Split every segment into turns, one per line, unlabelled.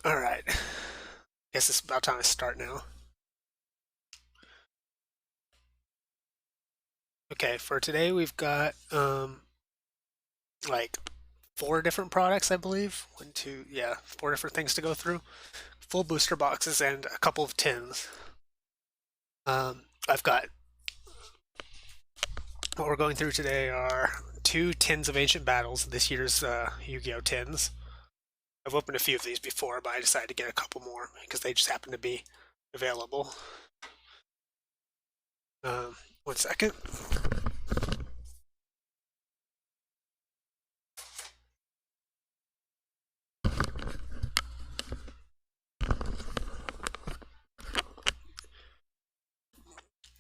Alright. Guess it's about time to start now. Okay, for today we've got like four different products, I believe. One, two, yeah, four different things to go through. Full booster boxes and a couple of tins. I've got what we're going through today are two tins of Ancient Battles, this year's Yu-Gi-Oh tins. I've opened a few of these before, but I decided to get a couple more because they just happen to be available. Um, 1 second.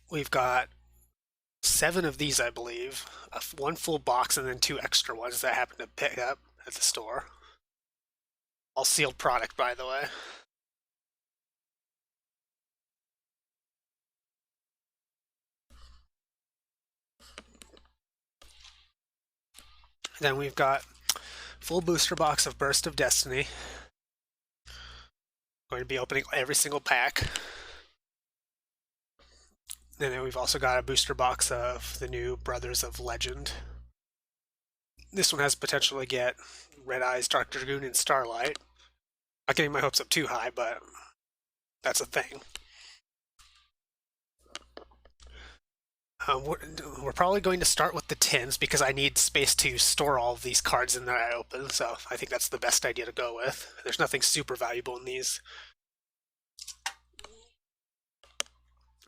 We've got seven of these, I believe. One full box and then two extra ones that I happened to pick up at the store. All sealed product, by the way. Then we've got full booster box of Burst of Destiny. Going to be opening every single pack. And then we've also got a booster box of the new Brothers of Legend. This one has potential to get Red Eyes, Dark Dragoon, and Starlight. Not getting my hopes up too high, but that's a thing. We're probably going to start with the tins because I need space to store all of these cards in that I open, so I think that's the best idea to go with. There's nothing super valuable in these.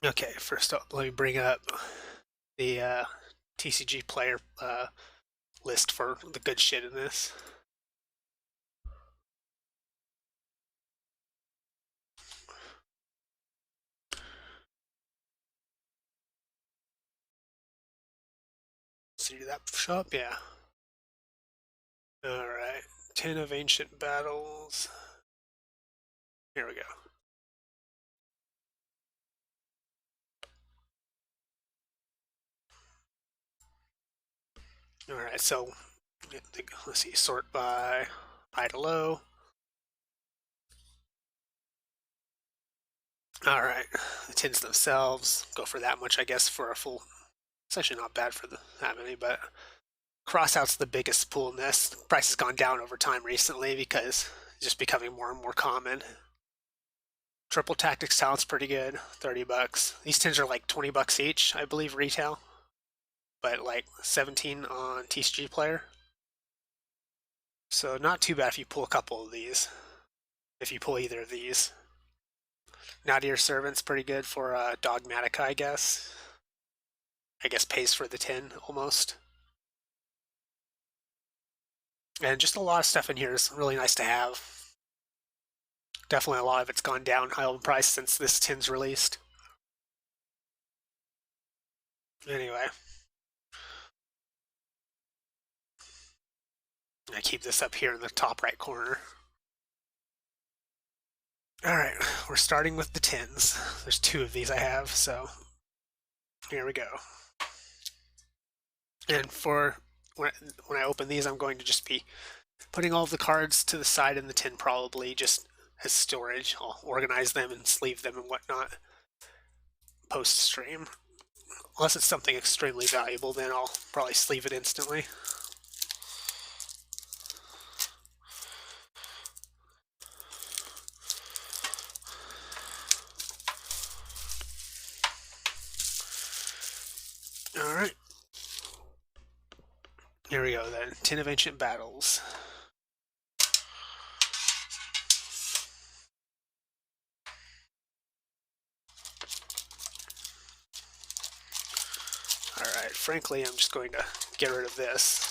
Okay, first up, let me bring up the TCG player list for the good shit in this. See that shop? Yeah. Alright. 10 of Ancient Battles. Here we go. Alright, so let's see, sort by high to low. Alright, the tins themselves go for that much, I guess, for a full. It's actually not bad for that many, but Crossout's the biggest pool in this. The price has gone down over time recently because it's just becoming more and more common. Triple Tactics sounds pretty good, 30 bucks. These tins are like 20 bucks each, I believe, retail, but like 17 on TCG Player. So not too bad if you pull a couple of these. If you pull either of these. Now to Your Servant's pretty good for Dogmatica, I guess. I guess pays for the tin almost. And just a lot of stuff in here is really nice to have. Definitely a lot of it's gone down high in price since this tin's released. Anyway. I keep this up here in the top right corner. Alright, we're starting with the tins. There's two of these I have, so here we go. And for when I open these, I'm going to just be putting all of the cards to the side in the tin probably just as storage. I'll organize them and sleeve them and whatnot post-stream. Unless it's something extremely valuable, then I'll probably sleeve it instantly. Alright. Here we go then. Tin of Ancient Battles. Alright, frankly, I'm just going to get rid of this.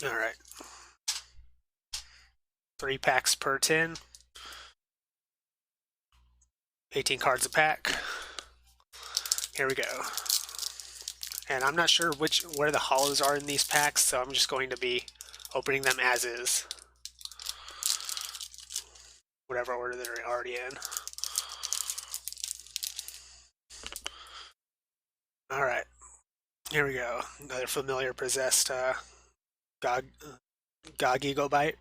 Alright. 3 packs per tin. 18 cards a pack. Here we go. And I'm not sure where the hollows are in these packs, so I'm just going to be opening them as is. Whatever order they're already in. Alright, here we go. Another familiar possessed Gog Gog Bite.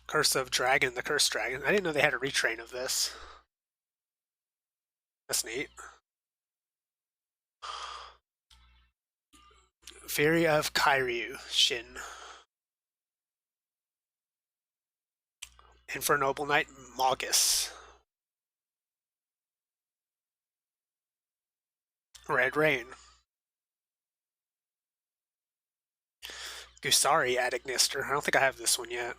Curse of Dragon, the Cursed Dragon. I didn't know they had a retrain of this. That's neat. Fury of Kairyu, Shin. Infernoble Knight, Magus. Red Rain. Gusari, Adignister. I don't think I have this one yet.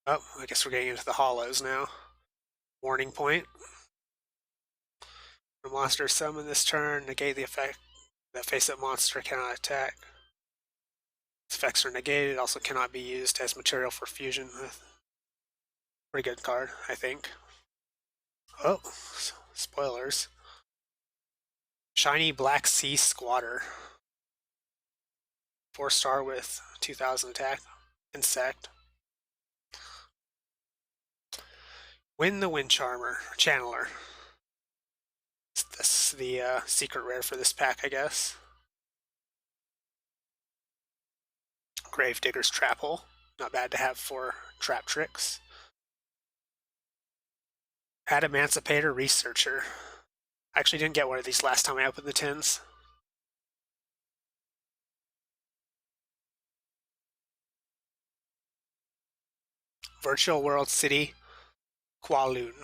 Oh, I guess we're getting into the hollows now. Warning point. The monster summon this turn, negate the effect. That face-up monster cannot attack. Its effects are negated, also cannot be used as material for fusion. Pretty good card, I think. Oh, spoilers. Shiny Black Sea Squatter. 4-star with 2000 attack. Insect. Win the Wind Charmer. Channeler. This is the secret rare for this pack, I guess. Gravedigger's Trap Hole. Not bad to have for trap tricks. Adamantipator Researcher. I actually didn't get one of these last time I opened the tins. Virtual World City, Kowloon.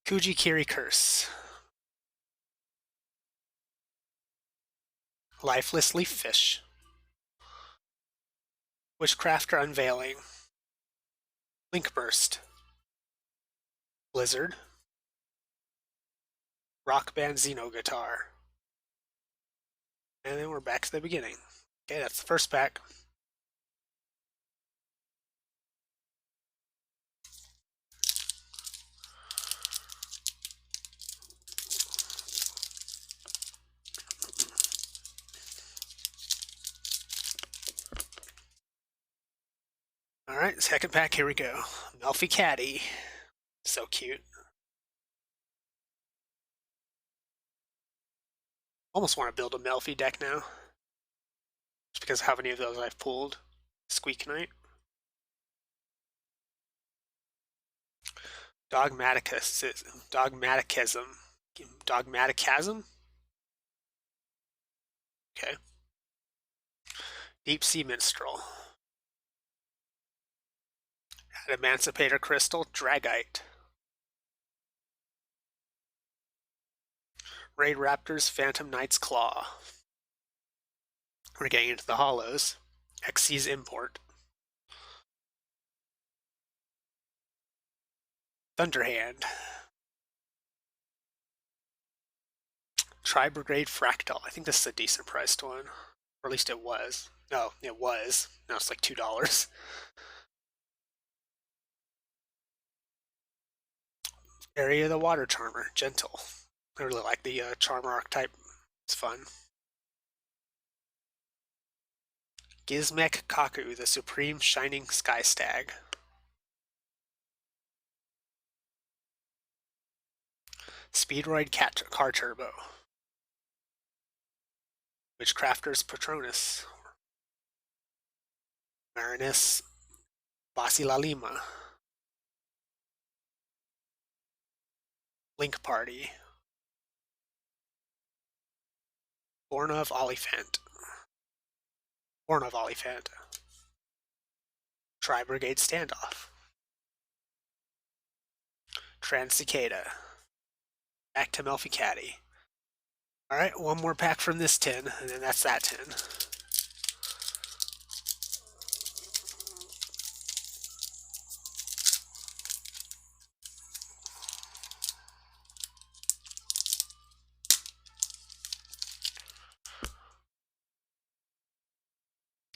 Kujikiri Curse. Lifeless Leaf Fish. Witchcrafter Unveiling. Link Burst. Blizzard. Rock Band Xeno Guitar. And then we're back to the beginning. Okay, that's the first pack. Alright, second pack, here we go. Melffy Caddy. So cute. Almost want to build a Melffy deck now. Just because of how many of those I've pulled. Squeak Knight. Dogmatism. Dogmaticasm? Okay. Deep Sea Minstrel. Emancipator Crystal, Dragite. Raid Raptor's Phantom Knight's Claw. We're getting into the hollows. Xyz Import. Thunderhand. Tri-Brigade Fractal. I think this is a decent priced one. Or at least it was. No, it was. Now it's like $2. Area of the Water Charmer. Gentle. I really like the Charmer archetype. It's fun. Gizmek Kaku, the Supreme Shining Sky Stag. Speedroid Car Turbo. Witchcrafter's Patronus. Marinus Basilalima. Link Party. Born of Oliphant. Born of Oliphant. Tri-Brigade Standoff. Trans Cicada. Back to Melffy Caddy. Alright, one more pack from this tin, and then that's that tin.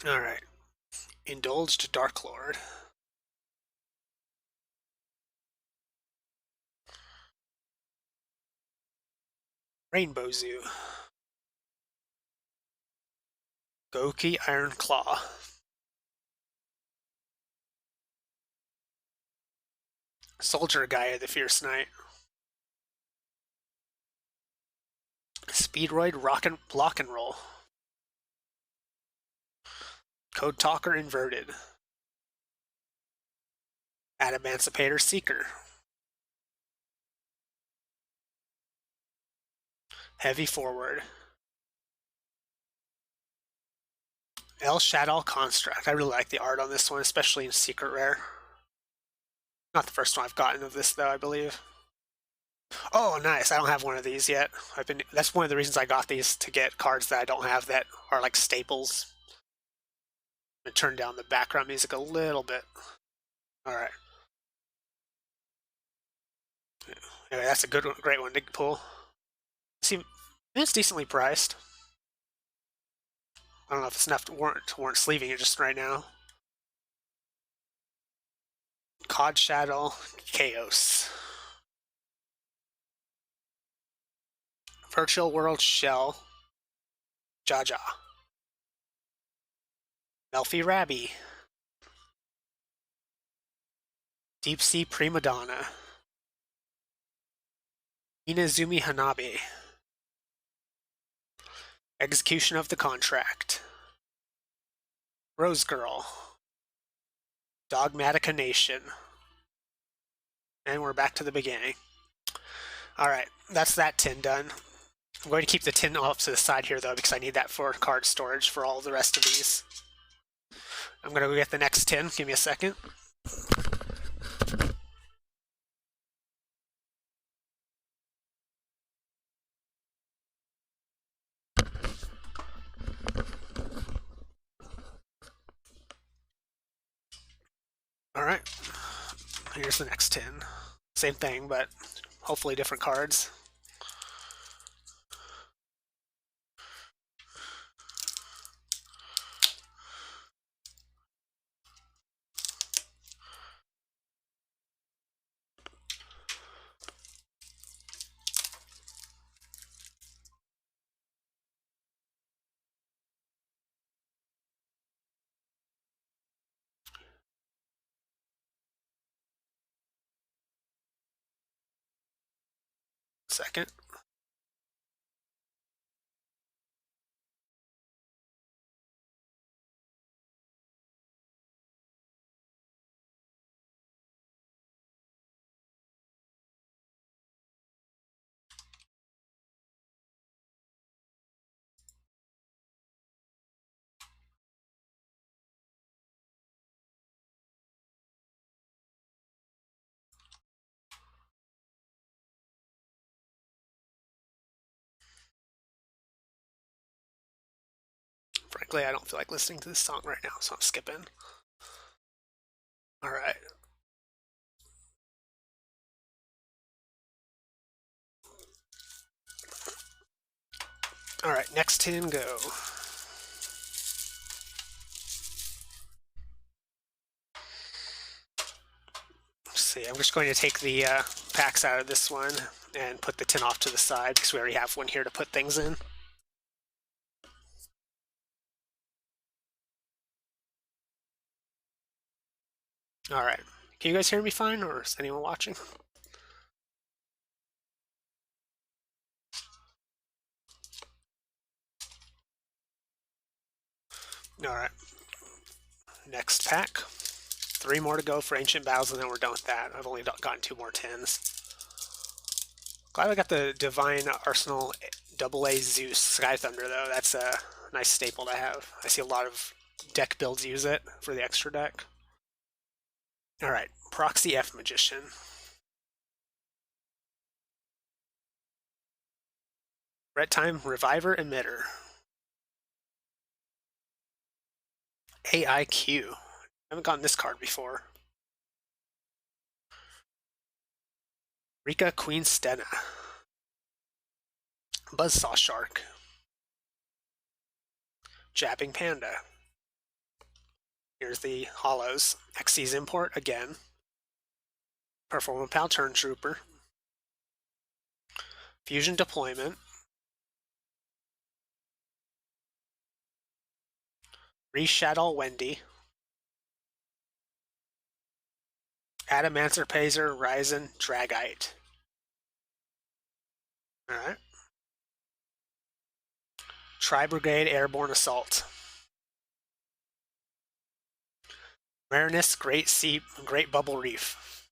Alright. Indulged Dark Lord. Rainbow Zoo. Goki Iron Claw. Soldier Guy, the Fierce Knight. Speedroid Lock and Roll. Code Talker Inverted. Adamantipator Seeker. Heavy Forward. El Shadow Construct. I really like the art on this one, especially in Secret Rare. Not the first one I've gotten of this, though, I believe. Oh, nice. I don't have one of these yet. That's one of the reasons I got these, to get cards that I don't have that are like staples. I'm gonna turn down the background music a little bit. Alright. Anyway, that's a great one to pull. See, it's decently priced. I don't know if it's enough to warrant sleeving it just right now. Cod Shadow Chaos. Virtual World Shell. Jaja. Melfi Rabby. Deep Sea Prima Donna. Inazumi Hanabi. Execution of the Contract. Rose Girl. Dogmatica Nation. And we're back to the beginning. Alright, that's that tin done. I'm going to keep the tin off to the side here, though, because I need that for card storage for all the rest of these. I'm going to go get the next tin. Give me a second. Alright, here's the next tin. Same thing, but hopefully different cards. Second. Frankly, I don't feel like listening to this song right now, so I'm skipping. Alright. Alright, next tin, go. Let's see, I'm just going to take the packs out of this one and put the tin off to the side, because we already have one here to put things in. Alright. Can you guys hear me fine, or is anyone watching? Alright. Next pack. 3 more to go for Ancient Battles, and then we're done with that. I've only gotten 2 more tins. Glad I got the Divine Arsenal AA Zeus Sky Thunder, though. That's a nice staple to have. I see a lot of deck builds use it for the extra deck. Alright, Proxy F Magician. Red Time Reviver Emitter. AIQ. I haven't gotten this card before. Rika Queen Stena. Buzzsaw Shark. Jabbing Panda. Here's the Hollows. Xyz Import again. Performapal Turn Trooper. Fusion Deployment. Reshadow Wendy. Adamancer Pazer, Ryzen, Dragite. Alright. Tri-Brigade Airborne Assault. Marinus, Great Bubble Reef.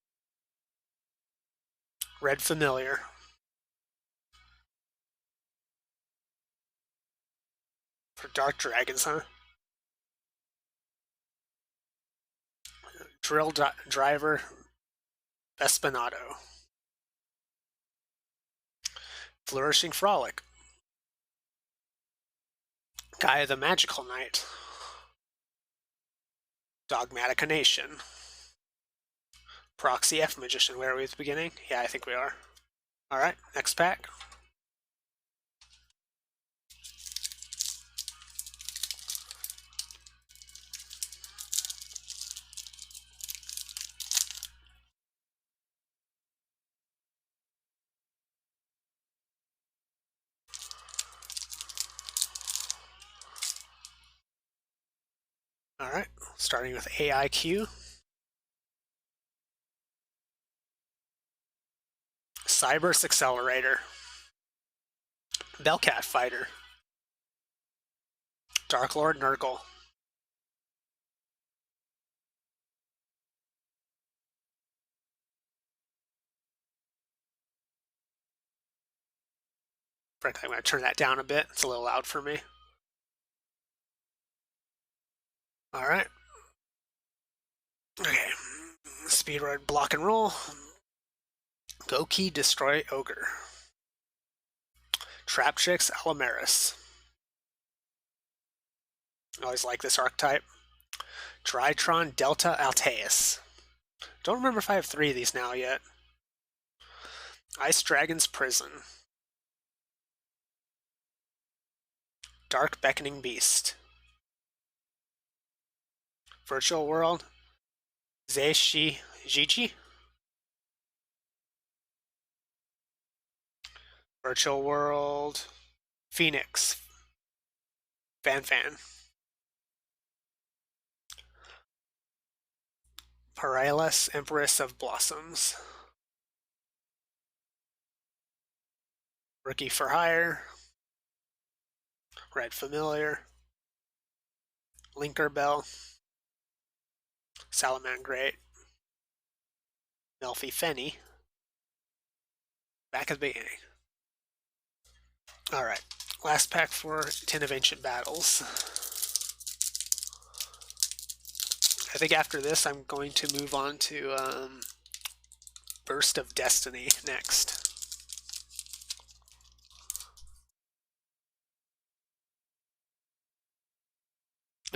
Red Familiar. For Dark Dragons, huh? Driver, Vespinato. Flourishing Frolic. Gaia the Magical Knight. Dogmatica Nation. Proxy F Magician. Where are we at the beginning? Yeah, I think we are. Alright, next pack. Alright, starting with AIQ. Cyberse Accelerator. Bellcat Fighter. Dark Lord Nurgle. Frankly, I'm going to turn that down a bit. It's a little loud for me. Alright. Okay. Speedrun Block and Roll. Goki Destroy Ogre. Trap Chicks Alamaris. I always like this archetype. Drytron Delta Altaeus. Don't remember if I have 3 of these now yet. Ice Dragon's Prison. Dark Beckoning Beast. Virtual World. Zeishi Jiji. Virtual World. Phoenix. Fan. Paralis, Empress of Blossoms. Rookie for Hire. Red Familiar. Linker Bell. Salamangreat. Melfi Fenny. Back at the beginning. Alright, last pack for 10 of Ancient Battles. I think after this I'm going to move on to Burst of Destiny next.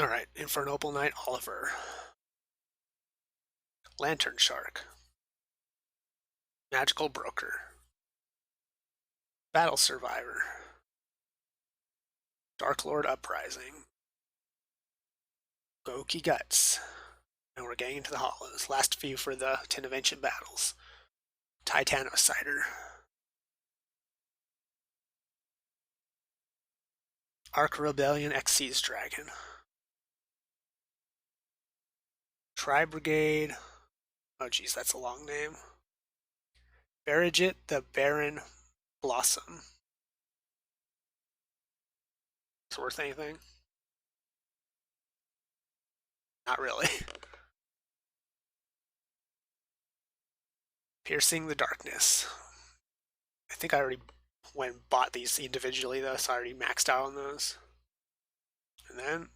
Alright, Infernoble Knight Oliver. Lantern Shark. Magical Broker. Battle Survivor. Dark Lord Uprising. Goki Guts. And we're getting into the hollows. Last few for the 10 of Ancient Battles. Titanocider. Ark Rebellion Xyz Dragon. Tri-Brigade. Oh geez, that's a long name. Barrigit the Baron Blossom. It's worth anything? Not really. Piercing the Darkness. I think I already went and bought these individually though, so I already maxed out on those. And then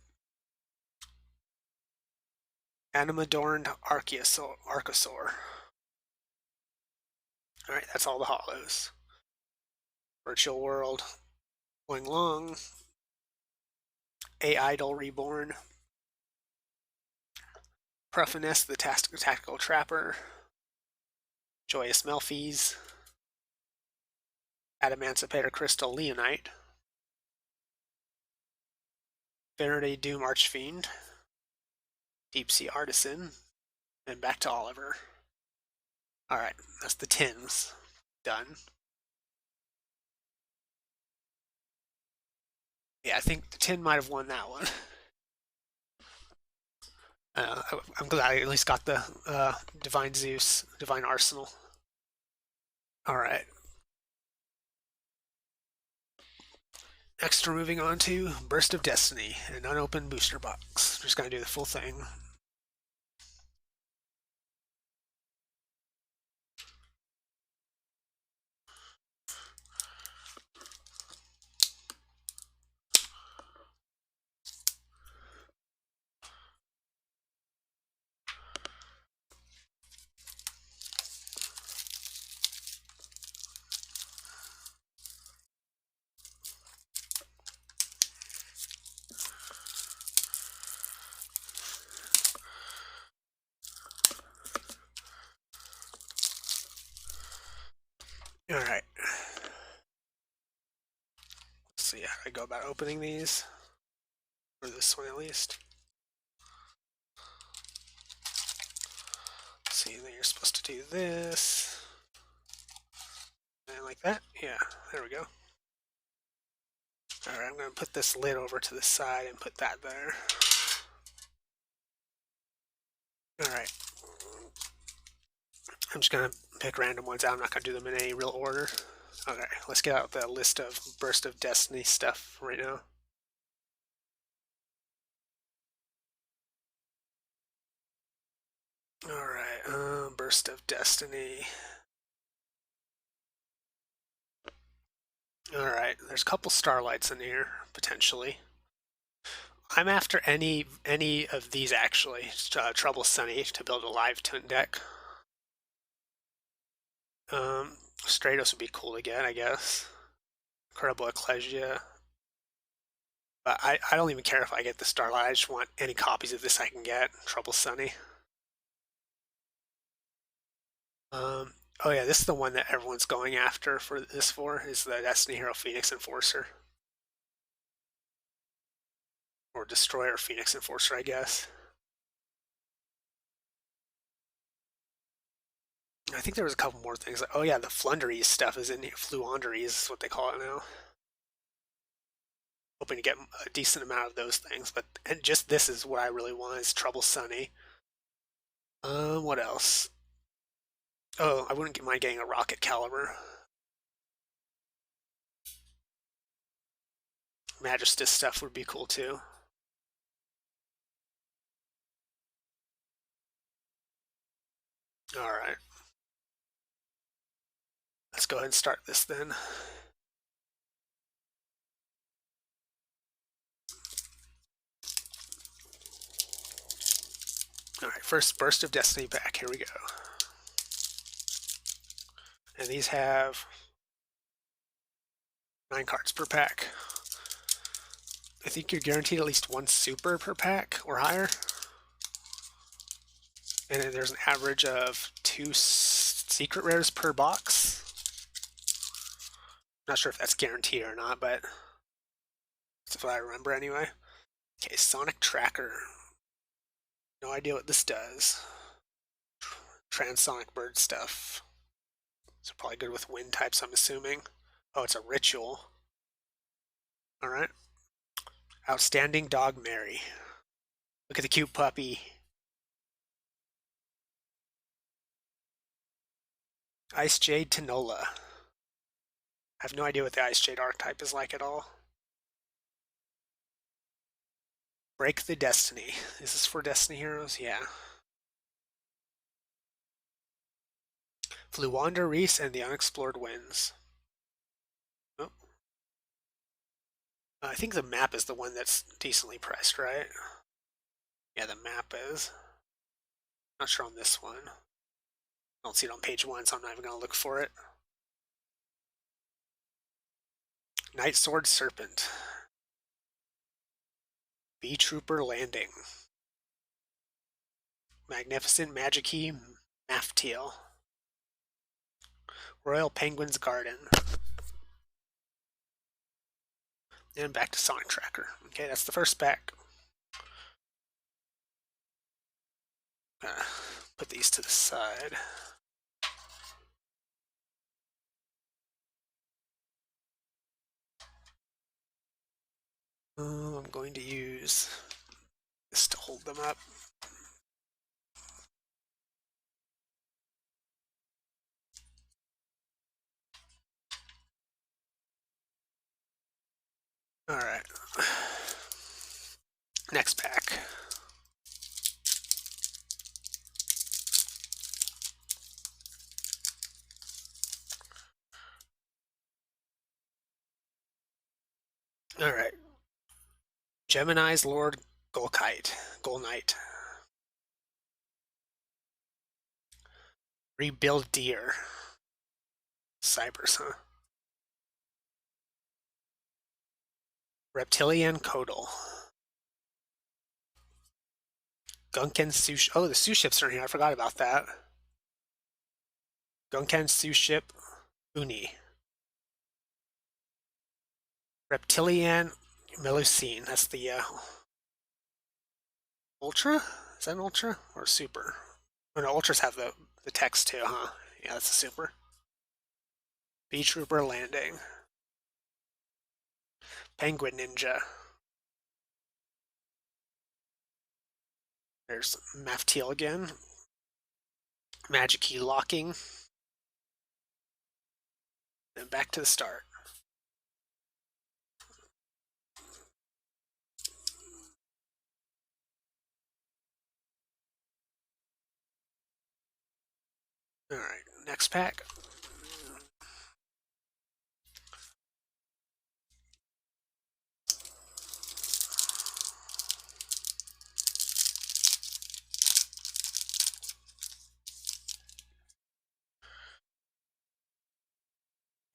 Animadorned Archosaur. Alright, that's all the hollows. Virtual World. Ling Long. A Idol Reborn. Pruffiness, the Tactical Trapper. Joyous Melfies. Adamancipator Crystal Leonite. Faraday Doom Archfiend. Deep Sea Artisan. And back to Oliver. Alright, that's the tins. Done. Yeah, I think the tin might have won that one. I'm glad I at least got the Divine Zeus, Divine Arsenal. All right. Next, we're moving on to Burst of Destiny, an unopened booster box. Just gonna do the full thing. All right. Let's see how I go about opening these, or this one at least. Let's see, then you're supposed to do this, and like that. Yeah, there we go. All right, I'm going to put this lid over to the side and put that there. All right. I'm just going to pick random ones out. I'm not going to do them in any real order. Okay, let's get out the list of Burst of Destiny stuff right now. All right, Burst of Destiny. All right, there's a couple Starlights in here, potentially. I'm after any of these, actually. Trouble Sunny to build a live tune deck. Stratos would be cool to get, I guess. Incredible Ecclesia. But I don't even care if I get the Starlight. I just want any copies of this I can get. Trouble Sunny. Oh yeah, this is the one that everyone's going after for this for, is the Destiny Hero Phoenix Enforcer. Or Destroyer Phoenix Enforcer, I guess. I think there was a couple more things. Oh yeah, the Flunderies stuff is in here. Fluanderies is what they call it now. Hoping to get a decent amount of those things, but and just this is what I really want, is Trouble Sunny. What else? Oh, I wouldn't mind getting a Rocket Caliber. Magistus stuff would be cool too. All right. Let's go ahead and start this then. All right, first Burst of Destiny pack. Here we go. And these have 9 cards per pack. I think you're guaranteed at least 1 super per pack or higher. And then there's an average of 2 secret rares per box. Not sure if that's guaranteed or not, but that's what I remember anyway. Okay, Sonic Tracker. No idea what this does. Transonic bird stuff. So probably good with wind types, I'm assuming. Oh, it's a ritual. Alright. Outstanding Dog Mary. Look at the cute puppy. Ice Jade Tinola. I have no idea what the Ice Jade archetype is like at all. Break the Destiny. Is this for Destiny Heroes? Yeah. Fluwander Reese and the Unexplored Winds. Oh. I think the map is the one that's decently priced, right? Yeah, the map is. Not sure on this one. I don't see it on page 1, so I'm not even going to look for it. Night Sword Serpent. Bee Trooper Landing. Magnificent Magic-Key Maftiel. Royal Penguin's Garden. And back to Sonic Tracker. Okay, that's the first pack. Put these to the side. I'm going to use this to hold them up. Alright. Next pack. Alright. Gemini's Lord Goal Knight. Rebuild Deer. Cybers, huh? Reptilian Codal. Gunken Sush. Oh, the Sue ships are in here. I forgot about that. Gunken Sue ship Uni. Reptilian Melusine. That's the Ultra? Is that an Ultra or Super? Oh no, Ultras have the text too, huh? Yeah, that's a Super. B Trooper Landing. Penguin Ninja. There's Maftiel again. Magic Key Locking. And back to the start. Alright, next pack.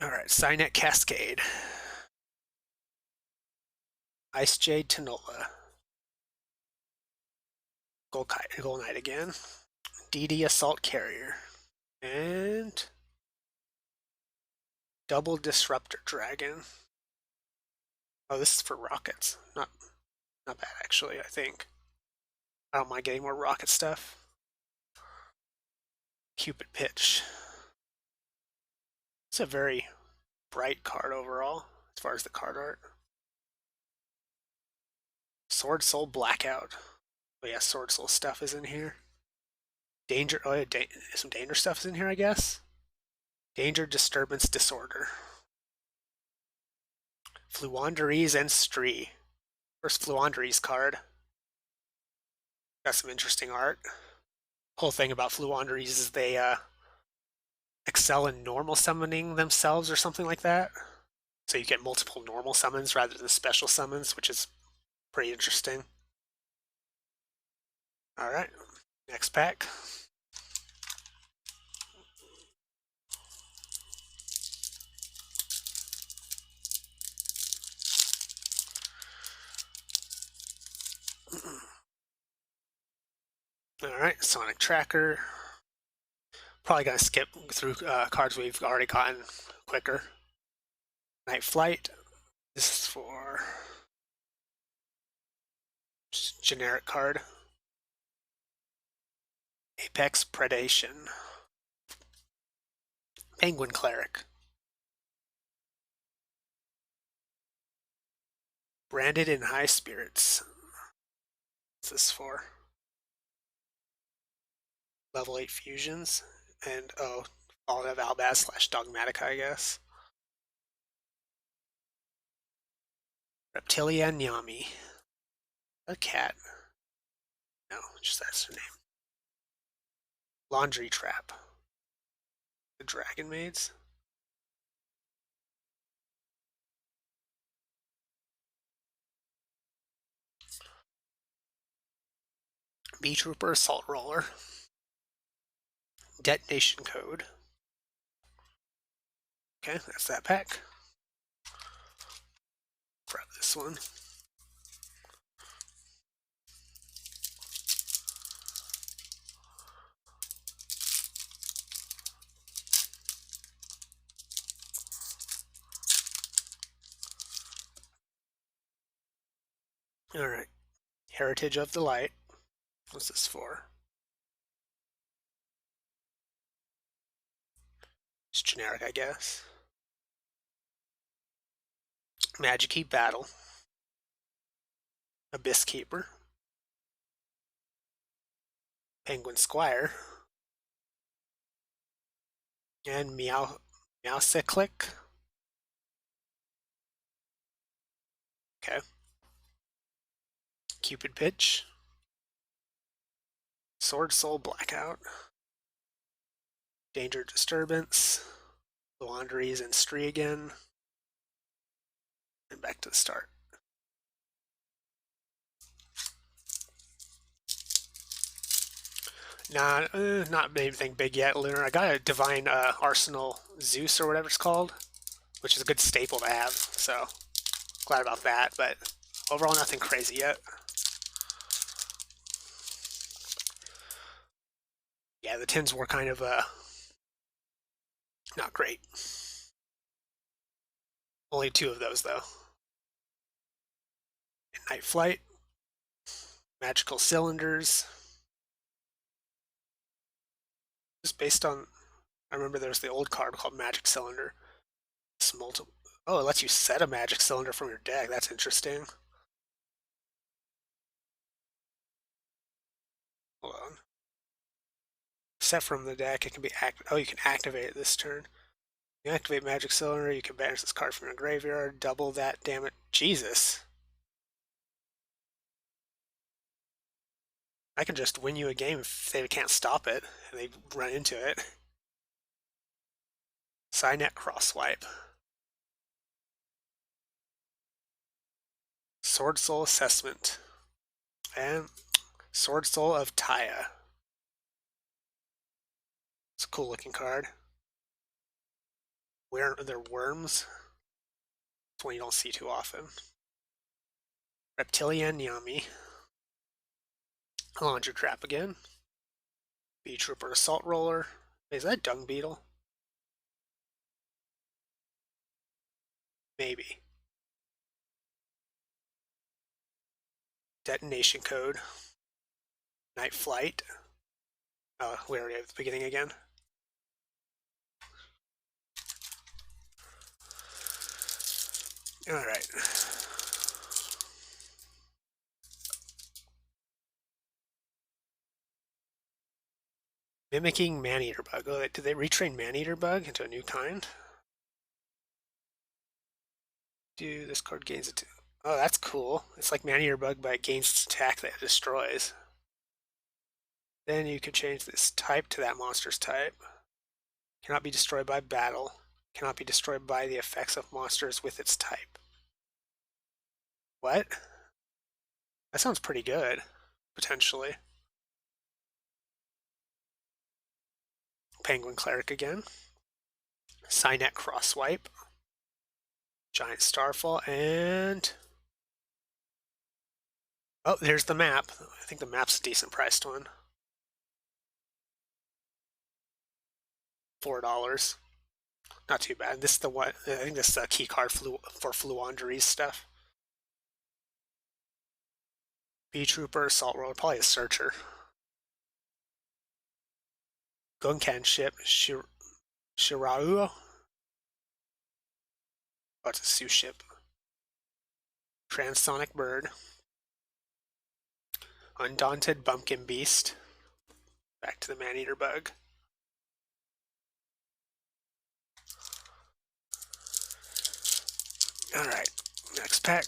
Alright, Cynet Cascade. Ice Jade Tanola. Gold Knight again. DD Assault Carrier. And Double Disruptor Dragon. Oh, this is for rockets. Not bad actually, I think. I don't mind getting more rocket stuff. Cupid Pitch. It's a very bright card overall, as far as the card art. Sword Soul Blackout. Oh yeah, Sword Soul stuff is in here. Danger, oh yeah, some danger stuff is in here, I guess. Danger, Disturbance, Disorder. Fluanderies and Stree. First Fluanderies card. Got some interesting art. Whole thing about Fluanderies is they excel in normal summoning themselves or something like that. So you get multiple normal summons rather than special summons, which is pretty interesting. Alright, next pack. Alright, Sonic Tracker. Probably gonna skip through cards we've already gotten quicker. Night Flight. This is for just generic card. Apex Predation. Penguin Cleric. Branded in High Spirits. What's this for? Level 8 fusions. And oh, all of Albaz / Dogmatica, I guess. Reptilia Nyami. A cat. No, just that's her name. Laundry Trap. The Dragon Maids. B Trooper Assault Roller. Detonation Code. Okay, that's that pack. Grab this one. Alright. Heritage of the Light. What's this for? It's generic, I guess. Magic Key Battle. Abyss Keeper. Penguin Squire. And Meow Cyclic. Okay. Cupid Pitch. Sword Soul Blackout. Danger Disturbance. Laundries and Strigan. And back to the start. Nah, not anything big yet, Lunar. I got a Divine Arsenal Zeus or whatever it's called, which is a good staple to have, so glad about that, but overall nothing crazy yet. Yeah, the tins were kind of not great. Only 2 of those, though. Night Flight, Magical Cylinders. Just based on, I remember there was the old card called Magic Cylinder. It's multiple. Oh, it lets you set a Magic Cylinder from your deck. That's interesting. Hold on. Set from the deck. It can be oh, you can activate it this turn. You activate Magic Cylinder. You can banish this card from your graveyard. Double that. Damn it, Jesus! I can just win you a game if they can't stop it and they run into it. Cynet Crosswipe. Sword Soul Assessment. And Sword Soul of Taya. It's a cool looking card. Where are there worms? It's one you don't see too often. Reptilian Yami. Laundry Trap again. Bee Trooper Assault Roller. Is that Dung Beetle? Maybe. Detonation Code. Night Flight. Oh, we already have the beginning again. Alright. Mimicking Maneater Bug. Oh, did they retrain Maneater Bug into a new kind? Do this card gains it? Oh, that's cool. It's like Maneater Bug, but it gains its attack that it destroys. Then you can change this type to that monster's type. Cannot be destroyed by battle. Cannot be destroyed by the effects of monsters with its type. What? That sounds pretty good, potentially. Penguin Cleric again. Cynet Crosswipe. Giant Starfall, and... oh, there's the map. I think the map's a decent priced one. $4. Not too bad. This is the one. I think this is a key card for Fluanderies stuff. Bee Trooper, Assault Roller, probably a Searcher. Gunkan Ship, Shirauo. Oh, it's a Sue ship. Transonic Bird. Undaunted Bumpkin Beast. Back to the Maneater Bug. Alright, next pack.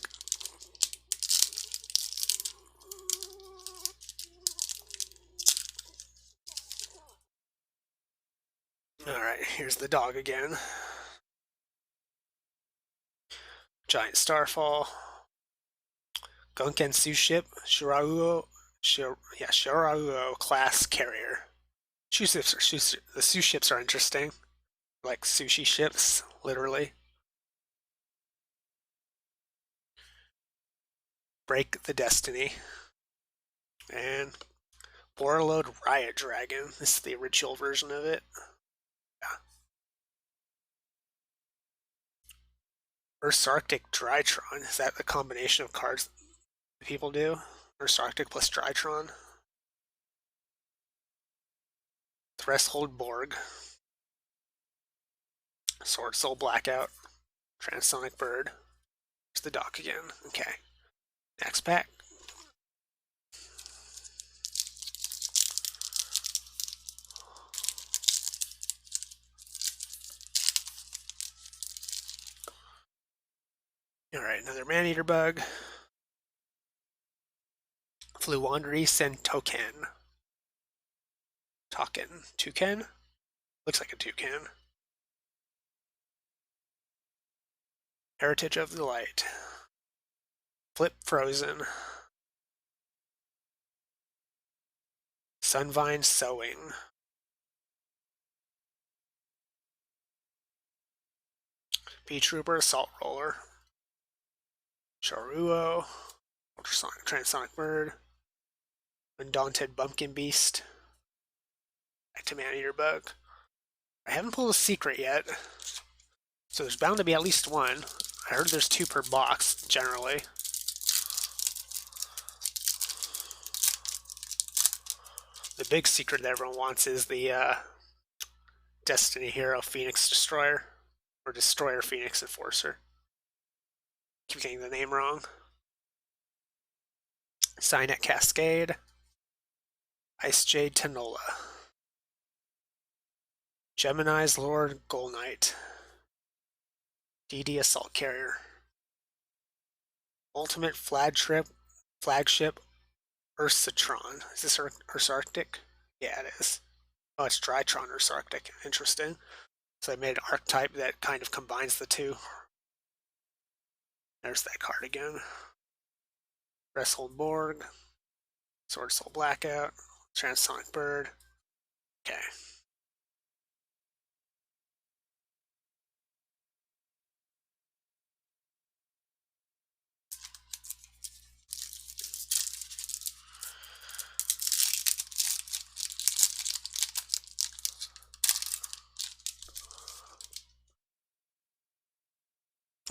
Alright, here's the dog again. Giant Starfall. Gunken Sue Ship, Shirauo class carrier. The Sue ships are interesting. Like sushi ships, literally. Break the Destiny. And Warlord Riot Dragon. This is the original version of it. Yeah. Earth's Arctic Drytron. Is that the combination of cards that people do? Earth's Arctic plus Drytron. Threshold Borg. Sword Soul Blackout. Transonic Bird. There's the dock again. Okay. Next pack. Alright, another man-eater bug. Fluandri Sentoken. Toucan? Looks like a toucan. Heritage of the Light. Flip Frozen. Sunvine Sowing. Bee Trooper Assault Roller. Charuo. Ultrasonic Transonic Bird. Undaunted Bumpkin Beast. Back to Man-Eater Bug. I haven't pulled a secret yet, so there's bound to be at least one. I heard there's 2 per box, generally. The big secret that everyone wants is the Destiny Hero Phoenix Destroyer, or Destroyer Phoenix Enforcer. Keep getting the name wrong. Cynet Cascade. Ice Jade Tanola. Gemini's Lord Gold Knight. DD Assault Carrier. Ultimate Flagship Ursatron. Is this Ursarctic? Yeah, it is. Oh, it's Drytron Ursarctic. Interesting. So I made an archetype that kind of combines the two. There's that card again. Wrestled Borg. Sword Soul Blackout. Transonic Bird. Okay.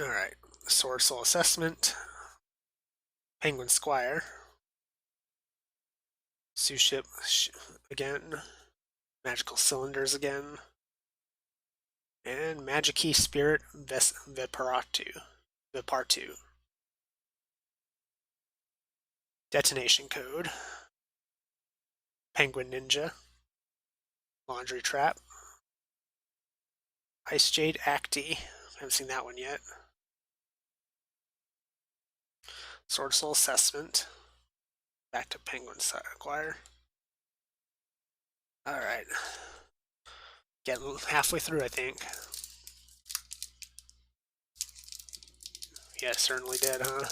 Alright. Sword Soul Assessment. Penguin Squire. Suship again. Magical Cylinders again. And Magikey Spirit Vipartu. Detonation Code. Penguin Ninja. Laundry Trap. Ice Jade Acti. Haven't seen that one yet. Sword Soul Assessment. Back to Penguin Squire. Alright. Getting halfway through, I think. Yeah, certainly did, huh?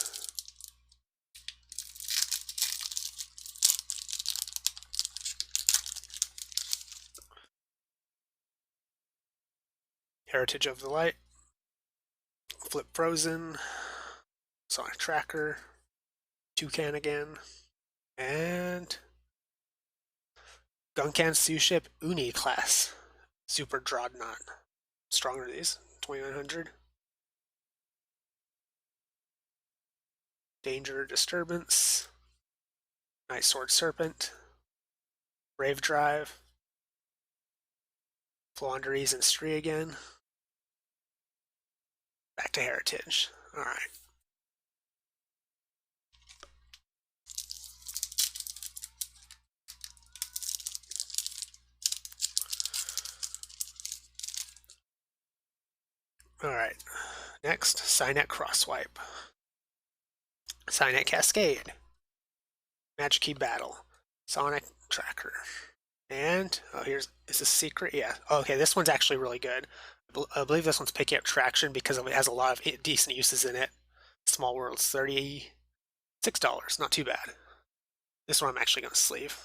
Heritage of the Light. Flip Frozen. Sonic Tracker. Toucan again. And Gunkan Suship Uni class. Super Dreadnought. Stronger these. 2900. Danger Disturbance. Night Sword Serpent. Brave Drive. Flaunderies and Stree again. Back to Heritage. Alright. Alright. Next, Cynet Crosswipe. Cynet Cascade. Magikey Battle. Sonic Tracker. And, oh, is this secret? Yeah. Oh, okay, this one's actually really good. I believe this one's picking up traction because it has a lot of decent uses in it. Small World's $36. Not too bad. This one I'm actually going to sleeve.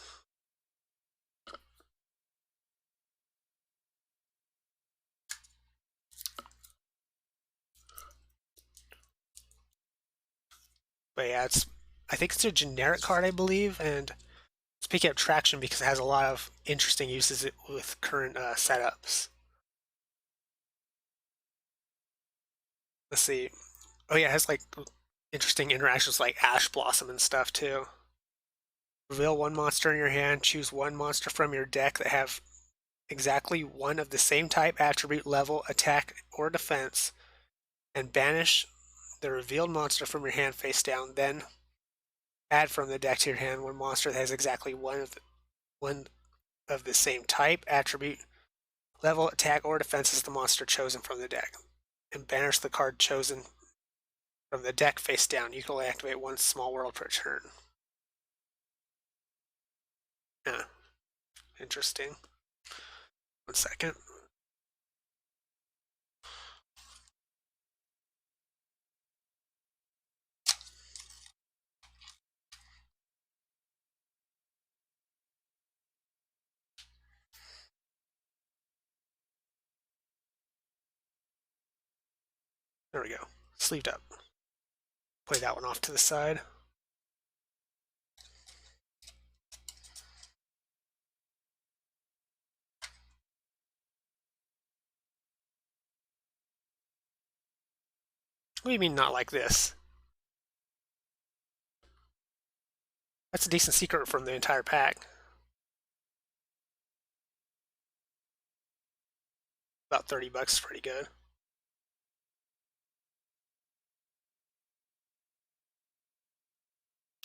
But yeah, I think it's a generic card, I believe, and it's picking up traction because it has a lot of interesting uses with current setups. Let's see. Oh yeah, it has like interesting interactions like Ash Blossom and stuff too. Reveal one monster in your hand, choose one monster from your deck that have exactly one of the same type, attribute, level, attack, or defense, and banish the revealed monster from your hand face down. Then add from the deck to your hand one monster that has exactly one of the same type, attribute, level, attack, or defense as the monster chosen from the deck, and banish the card chosen From the deck face down, you can only activate one small world per turn. Yeah, interesting. 1 second. There we go. Sleeved up. Play that one off to the side. What do you mean not like this? That's a decent secret from the entire pack. About 30 bucks, pretty good.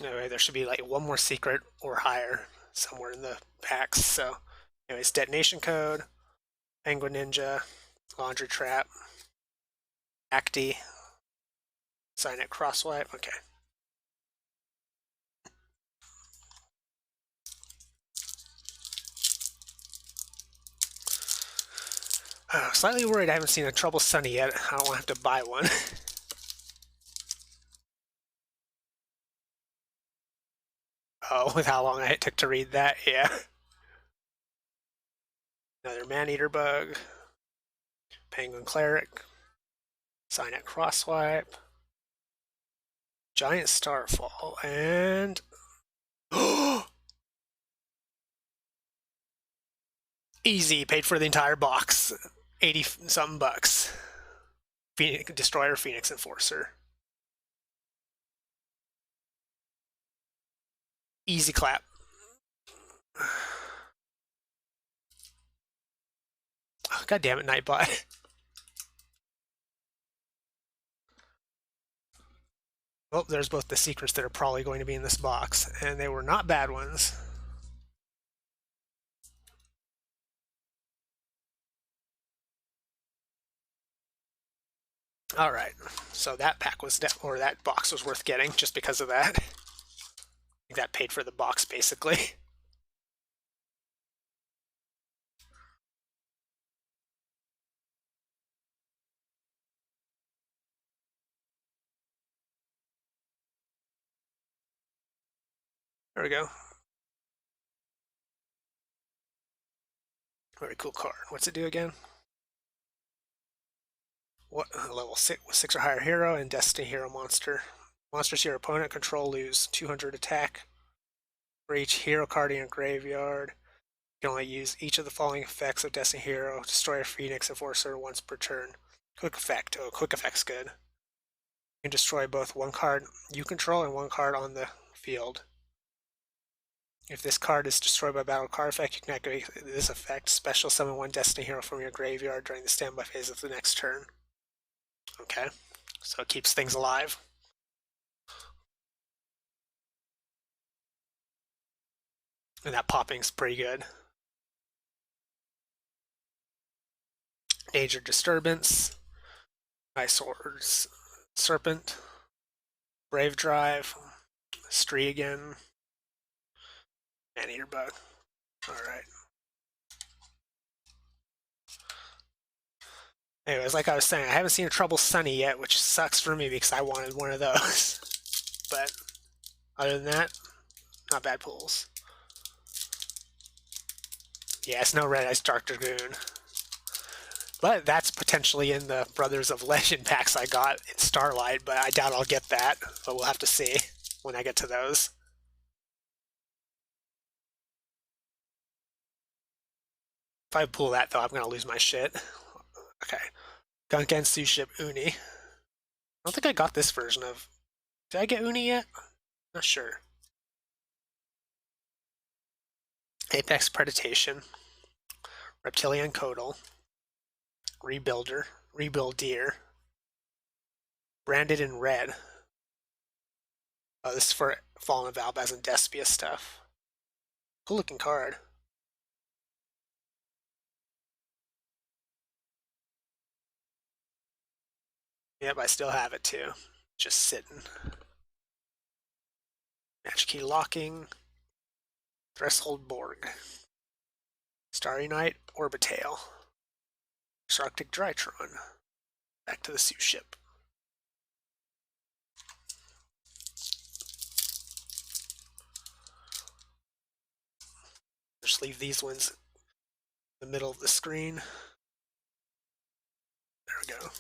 Anyway, there should be like one more secret or higher somewhere in the packs. So, anyways, detonation code, penguin ninja, laundry trap, acti, sign it crosswipe. Okay. Slightly worried I haven't seen a Trouble Sunny yet. I don't want to have to buy one. Oh, with how long it took to read that, yeah. Another Man-Eater bug, Penguin Cleric, sign it crosswipe, Giant Starfall, and easy, paid for the entire box. 80 something bucks. Phoenix, Destroyer, Phoenix Enforcer. Easy clap. Oh, God damn it, Nightbot. Well, there's both the secrets that are probably going to be in this box, and they were not bad ones. All right, so that pack was, or that box was worth getting just because of that. I think that paid for the box, basically. There we go. Very cool card. What's it do again? What level 6 or higher hero and Destiny hero monster. Monsters your opponent control lose 200 attack. For each hero card in your graveyard, you can only use each of the following effects of Destiny hero: Destroyer, Phoenix, Enforcer once per turn. Quick effect. Oh, quick effect's good. You can destroy both one card you control and one card on the field. If this card is destroyed by battle card effect, you can activate this effect. Special summon one Destiny hero from your graveyard during the standby phase of the next turn. Okay, so it keeps things alive. And that popping's pretty good. Danger Disturbance, Ice Swords, Serpent, Brave Drive, Stree again, Man-Eater Bug. Alright. Anyways, like I was saying, I haven't seen a Trouble Sunny yet, which sucks for me because I wanted one of those. But other than that, not bad pulls. Yeah, it's no Red Eyes Dark Dragoon. But that's potentially in the Brothers of Legend packs I got in Starlight, but I doubt I'll get that. But we'll have to see when I get to those. If I pull that, though, I'm going to lose my shit. Okay. Gunkensu ship Uni. I don't think I got this version of... Did I get Uni yet? Not sure. Apex Predation. Reptilian Codal. Rebuilder. Rebuildir. Branded in red. Oh, this is for Fallen of Albaz and Despia stuff. Cool looking card. Yep, I still have it too. just sitting. Match key locking. Threshold Borg. Starry Night Orbitail. Arctic Drytron. Back to the Sioux ship. Just leave these ones in the middle of the screen. There we go.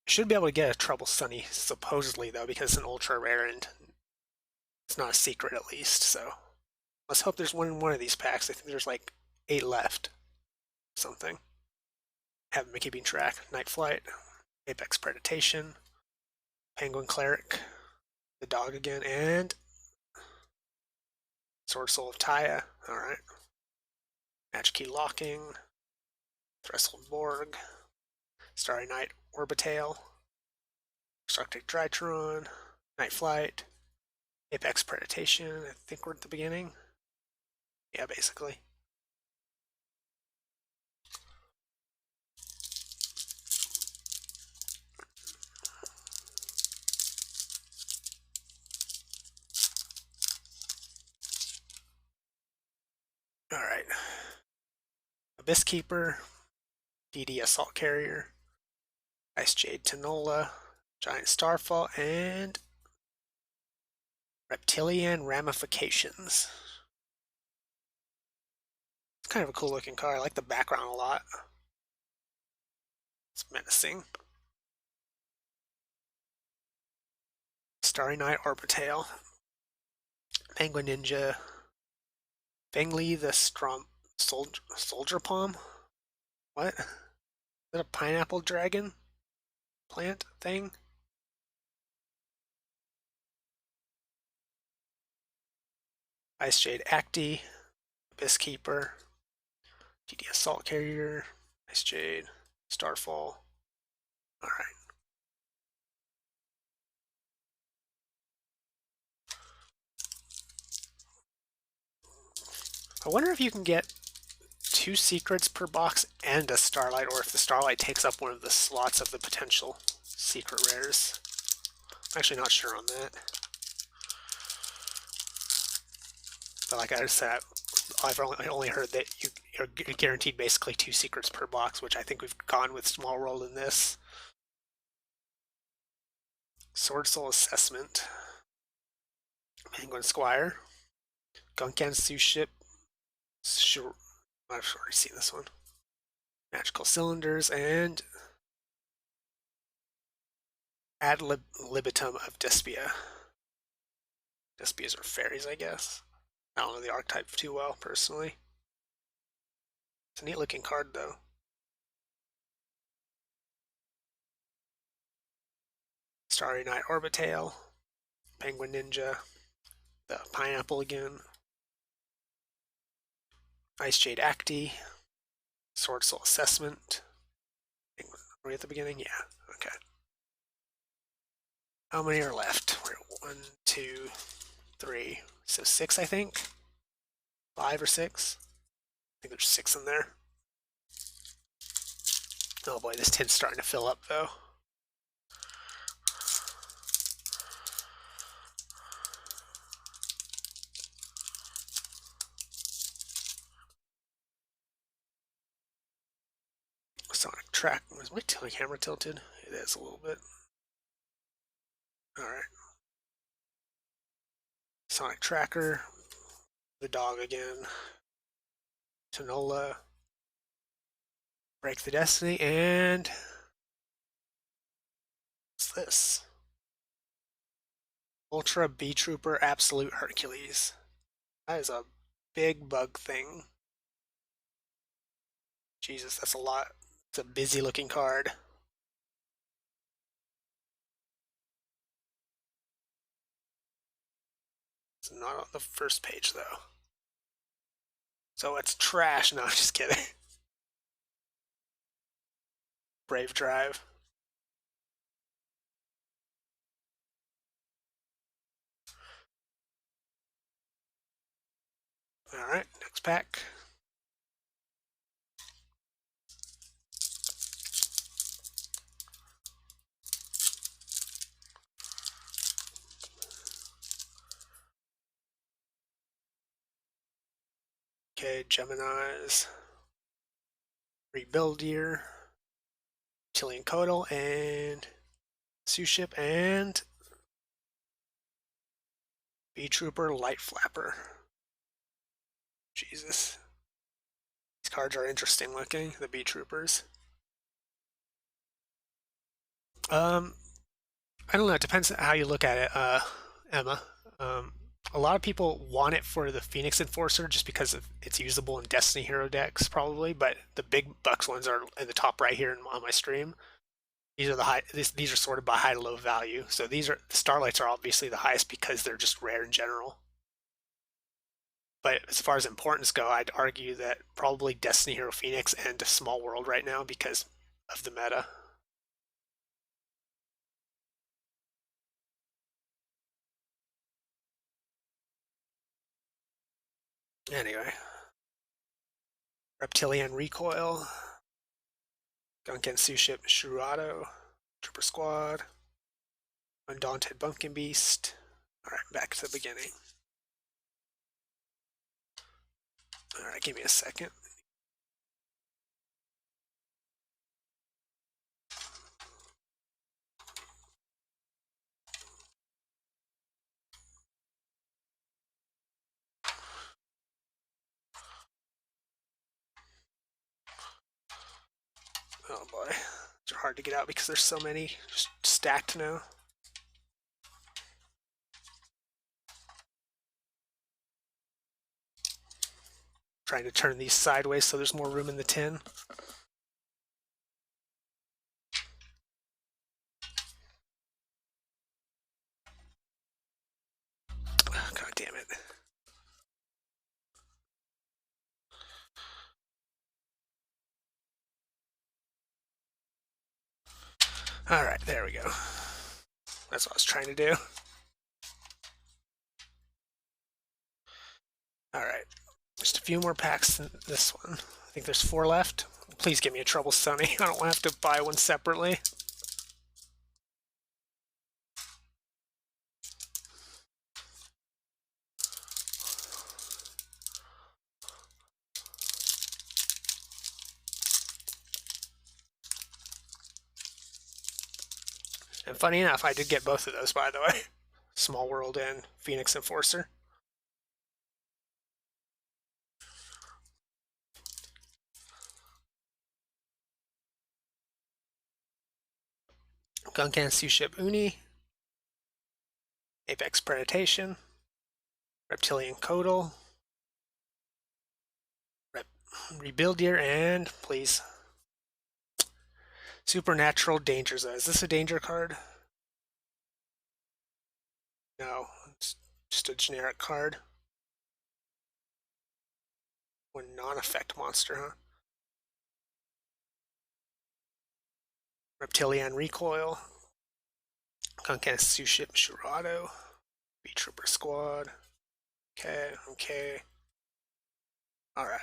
Should be able to get a Trouble Sunny, supposedly, though, because it's an ultra rare and it's not a secret, at least, so let's hope there's one in one of these packs. I think there's like 8 left. Something. Have been keeping track. Night Flight, Apex Predation, Penguin Cleric, the dog again, and Sword Soul of Taya. Alright. Match Key Locking, Threshold Borg, Starry Night Orbitail, Arctic Drytron, Night Flight, Apex Predation. I think we're at the beginning. Yeah, basically. Alright. Abyss Keeper, DD Assault Carrier, Ice Jade Tanola, Giant Starfall, and Reptilian Ramifications. It's kind of a cool looking card. I like the background a lot. It's menacing. Starry Night Orbitail, Penguin Ninja, Fengli the Soldier Palm? What? Is that a pineapple dragon plant thing? Ice Jade Acti, Abyss Keeper, DD Assault Carrier, Ice Jade, Starfall. Alright. I wonder if you can get 2 secrets per box and a Starlight, or if the Starlight takes up one of the slots of the potential secret rares. I'm actually not sure on that. But like I said, I've only heard that you're guaranteed basically 2 secrets per box, which I think we've gone with Small World in this. Sword Soul Assessment, Penguin Squire, Gunkan Sioux Ship. Sure, I've already seen this one. Magical Cylinders, and Ad Libitum of Despia. Despias are fairies, I guess. I don't know the archetype too well, personally. It's a neat looking card, though. Starry Night Orbitail, Penguin Ninja, the pineapple again, Ice Jade Acti, Sword Soul Assessment. Are we at the beginning? Yeah, okay. How many are left? We're at 1, 2, 3, so 6, I think. 5 or 6. I think there's 6 in there. Oh boy, this tin's starting to fill up, though. Sonic Track. Was my camera tilted? It is a little bit. Alright. Sonic Tracker. The dog again. Tanola. Break the Destiny, and what's this? Ultra B Trooper Absolute Hercules. That is a big bug thing. Jesus, that's a lot. It's a busy looking card. It's not on the first page though. So it's trash. No, I'm just kidding. Brave Drive. Alright, next Next pack. Okay, Gemini's. Rebuild Year. Chilean Codal and Suship and Bee Trooper Light Flapper. Jesus. These cards are interesting looking, the Bee Troopers. I don't know, it depends on how you look at it, Emma. A lot of people want it for the Phoenix Enforcer just because of it's usable in Destiny Hero decks, probably, but the big bucks ones are in the top right here on my stream. These are the high. These are sorted by high to low value. So the Starlights are obviously the highest because they're just rare in general. But as far as importance go, I'd argue that probably Destiny Hero Phoenix and Small World right now because of the meta. Anyway, Reptilian Recoil, Gunken Suship Dorado, Trooper Squad, Undaunted Bumpkin Beast. Alright, back to the beginning. Alright, give me a second. Oh boy, these are hard to get out because there's so many just stacked now. Trying to turn these sideways so there's more room in the tin. Oh, God damn it. Alright, there we go. That's what I was trying to do. Alright, just a few more packs than this one. I think there's 4 left. Please give me a Trouble Sunny. I don't have to buy one separately. And funny enough, I did get both of those, by the way. Small World and Phoenix Enforcer. Gunkan Suship Uni. Apex Predation. Reptilian Codal. Rebuild Year, and please. Supernatural Danger Zone. Is this a danger card? No, it's just a generic card. One non-effect monster, huh? Reptilian Recoil. Gunkan Suship Dorado. Bee Trooper Squad. Okay. Alright.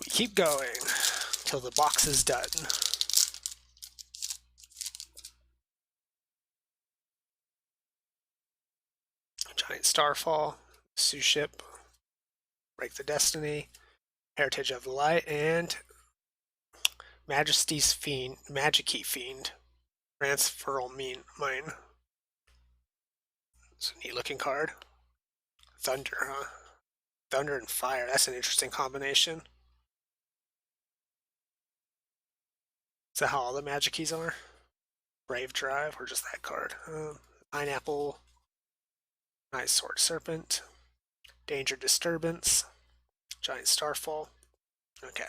We keep going till the box is done. Giant Starfall, Suship, Break the Destiny, Heritage of the Light, and Majesty's Fiend, Magic-Key Fiend, Transferal Mine. It's a neat looking card. Thunder, huh? Thunder and Fire, that's an interesting combination. Is that how all the Magic Keys are? Brave Drive, or just that card? Pineapple, Night Sword Serpent, Danger Disturbance, Giant Starfall. Okay.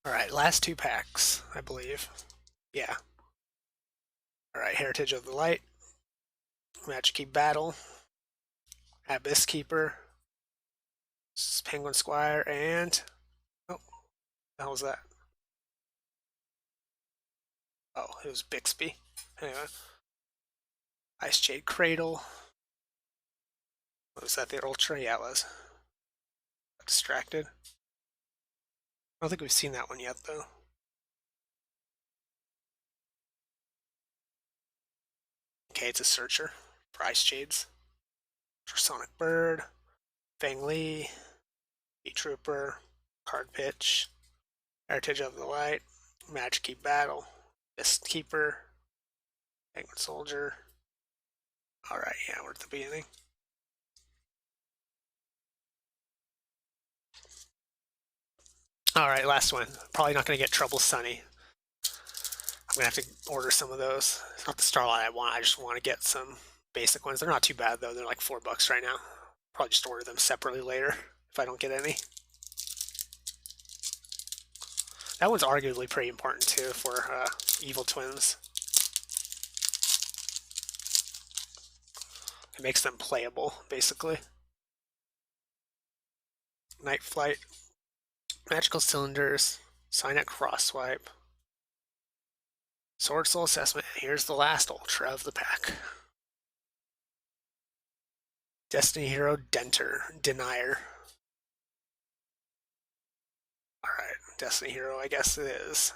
All right, last two packs, I believe. Yeah. All right, Heritage of the Light, Magic Key Battle, Abyss Keeper, Penguin Squire, and oh, the hell was that? Oh, it was Bixby. Anyway, Ice Jade Cradle. Was that the Ultra? Yeah, it was. Got distracted. I don't think we've seen that one yet, though. Okay, it's a Searcher for Ice Jades. For Sonic Bird, Fang Li, Beat Trooper, Card Pitch, Heritage of the Light, Magic Key Battle, Mist Keeper, Penguin Soldier. Alright, yeah, we're at the beginning. Alright, last one. Probably not going to get Trouble Sunny. I'm going to have to order some of those. It's not the Starlight I want, I just want to get some basic ones. They're not too bad, though. They're like $4 right now. Probably just order them separately later if I don't get any. That one's arguably pretty important, too, for Evil Twins. It makes them playable, basically. Night Flight, Magical Cylinders, Signet Crosswipe, Sword Soul Assessment. Here's the last Ultra of the pack. Destiny Hero Denier. Alright, Destiny Hero, I guess it is.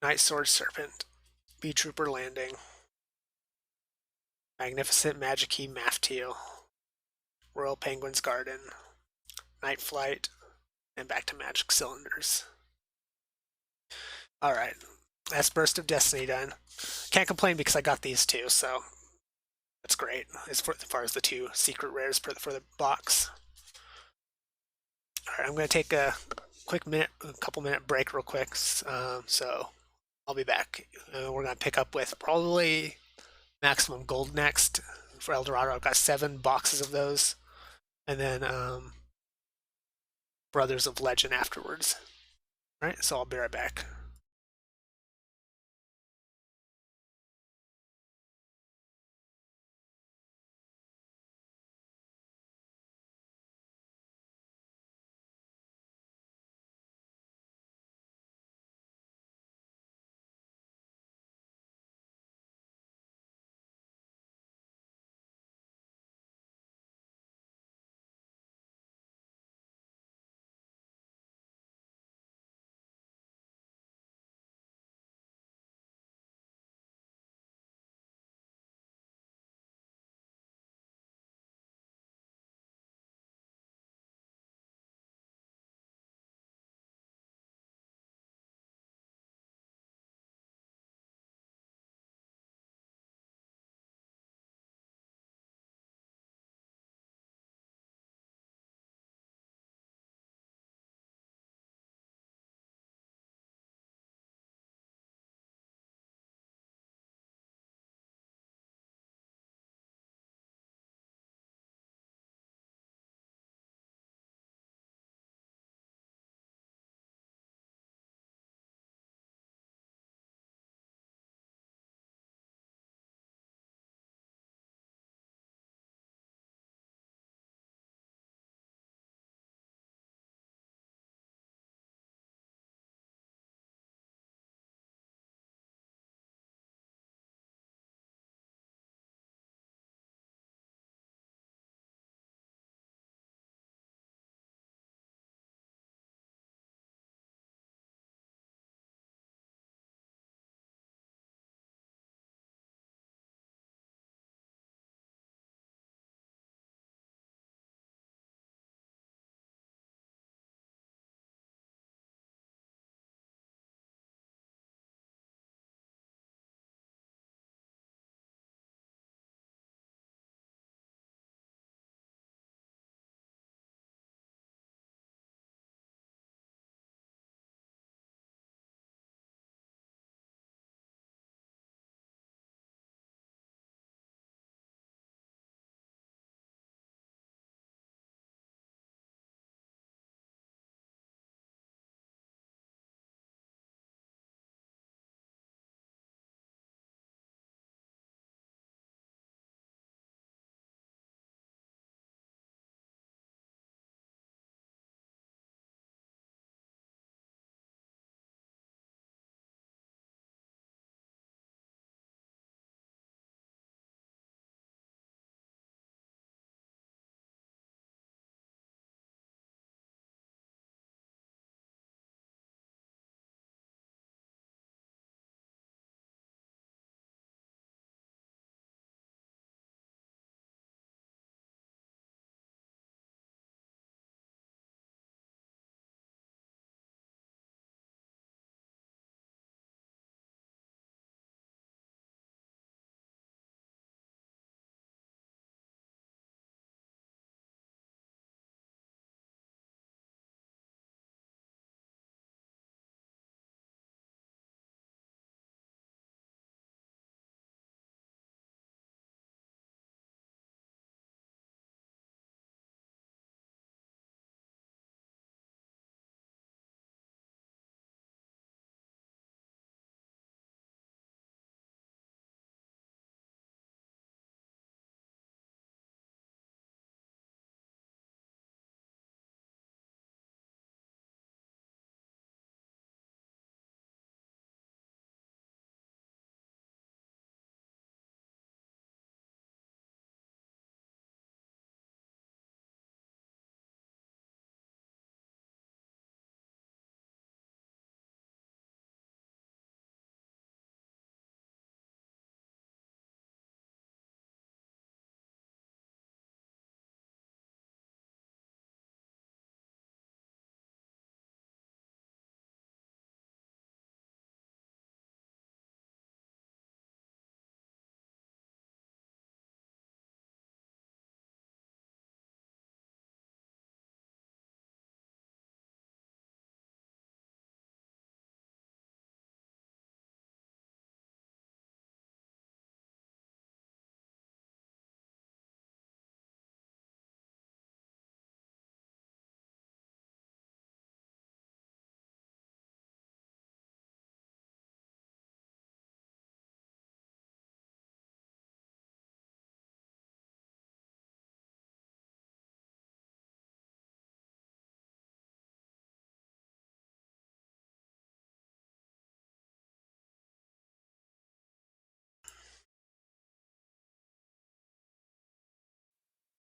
Night Sword Serpent, Beat Trooper Landing, Magnificent Magic Key Mafteal, Royal Penguin's Garden, Night Flight, and back to Magic Cylinders. Alright, that's Burst of Destiny done. Can't complain because I got these two, so that's great as far as the two secret rares for the box. Alright, I'm going to take a couple minute break real quick, so I'll be back. We're going to pick up with probably Maximum Gold next for El Dorado. I've got 7 boxes of those, and then Brothers of Legend afterwards. All right, so I'll be right back.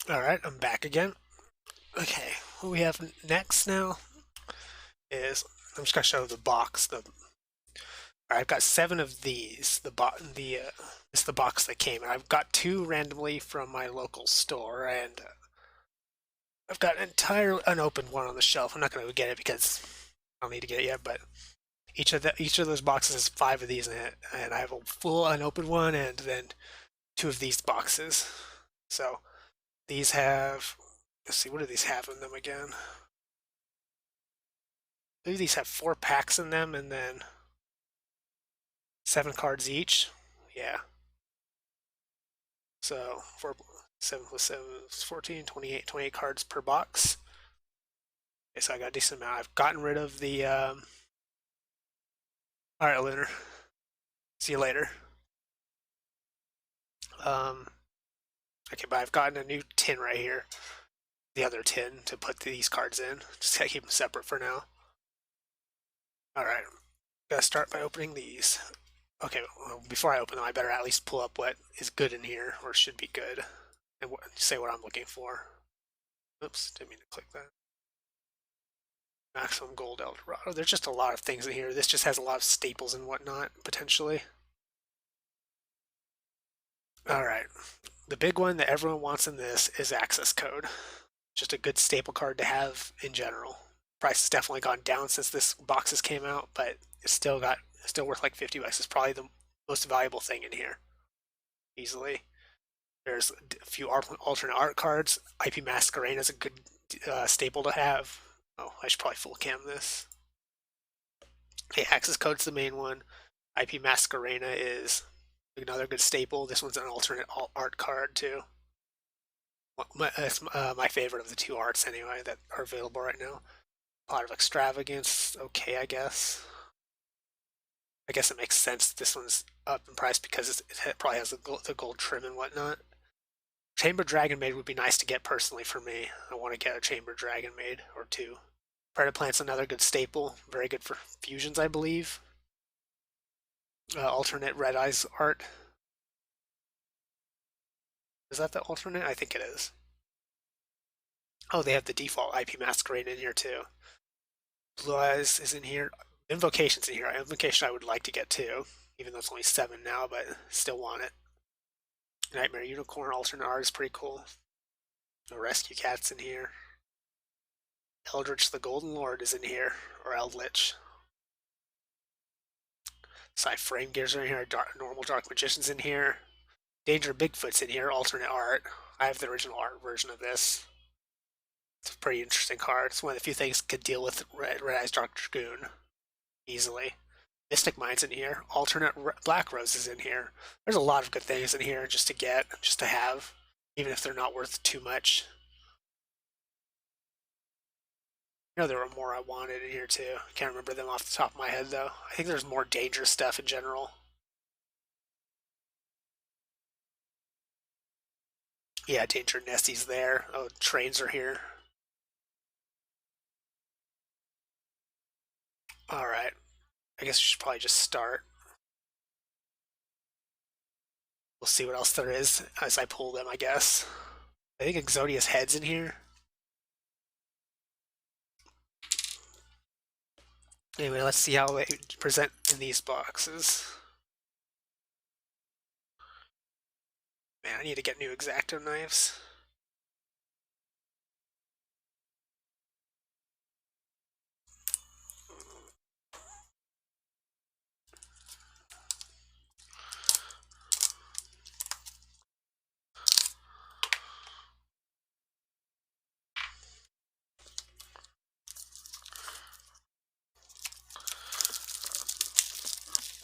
Alright, I'm back again. Okay, what we have next now is I'm just gonna show the box. I've got 7 of these. It's the box that came, and I've got 2 randomly from my local store, and I've got an entire unopened one on the shelf. I'm not gonna get it because I don't need to get it yet, but each of those boxes has 5 of these in it, and I have a full unopened one, and then 2 of these boxes. So these have, let's see, what do these have in them again? I believe these have 4 packs in them, and then 7 cards each. Yeah. So 7 plus 7 is 14, 28 cards per box. Okay, so I got a decent amount. I've gotten rid of the. All right, Lunar. See you later. Um, okay, but I've gotten a new tin right here. The other tin to put these cards in. Just gotta keep them separate for now. All right, gotta start by opening these. Okay, well, before I open them, I better at least pull up what is good in here, or should be good, and say what I'm looking for. Oops, didn't mean to click that. Maximum Gold Eldorado. There's just a lot of things in here. This just has a lot of staples and whatnot, potentially. Alright. The big one that everyone wants in this is access code. Just a good staple card to have in general. Price has definitely gone down since this boxes came out, but it's still worth like 50 bucks. It's probably the most valuable thing in here. Easily. There's a few alternate art cards. IP Masquerade is a good staple to have. Oh, I should probably full cam this. Okay, access code's the main one. IP Masquerena is another good staple. This one's an alternate art card too. It's my favorite of the 2 arts anyway that are available right now. A lot of extravagance. Okay, I guess. I guess it makes sense. This one's up in price because it probably has the gold trim and whatnot. Chamber Dragon Maid would be nice to get personally for me. I want to get a Chamber Dragon Maid or 2. Predaplant's another good staple. Very good for fusions, I believe. Alternate Red Eyes art. Is that the alternate? I think it is. Oh, they have the default IP Masquerade in here too. Blue Eyes is in here. Invocation's in here. Invocation I would like to get too, even though it's only 7 now, but still want it. Nightmare Unicorn alternate art is pretty cool. No Rescue Cat's in here. Eldritch the Golden Lord is in here, or Eldritch. Frame Gears are in here. Normal Dark Magician's in here. Danger Bigfoot's in here. Alternate art. I have the original art version of this. It's a pretty interesting card. It's one of the few things could deal with Red Eyes Dark Dragoon easily. Mystic Mind's in here. Alternate Black Rose is in here. There's a lot of good things in here just to get, just to have, even if they're not worth too much. I know there were more I wanted in here too. I can't remember them off the top of my head though. I think there's more dangerous stuff in general. Yeah, Danger Nessie's there. Oh, trains are here. Alright. I guess we should probably just start. We'll see what else there is as I pull them, I guess. I think Exodia's head's in here. Anyway, let's see how they present in these boxes. Man, I need to get new X-Acto knives.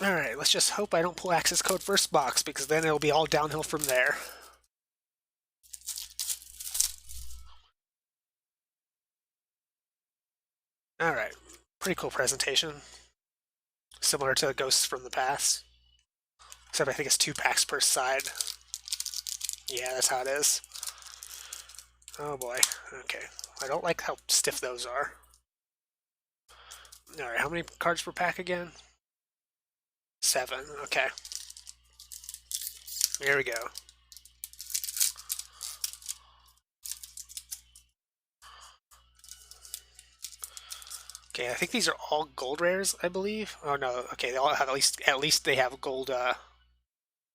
Alright, let's just hope I don't pull access code first box, because then it'll be all downhill from there. Alright, pretty cool presentation. Similar to Ghosts from the Past. Except I think it's 2 packs per side. Yeah, that's how it is. Oh boy, okay. I don't like how stiff those are. Alright, how many cards per pack again? 7, okay. Here we go. Okay, I think these are all gold rares, I believe. Oh no, okay, they all have at least they have gold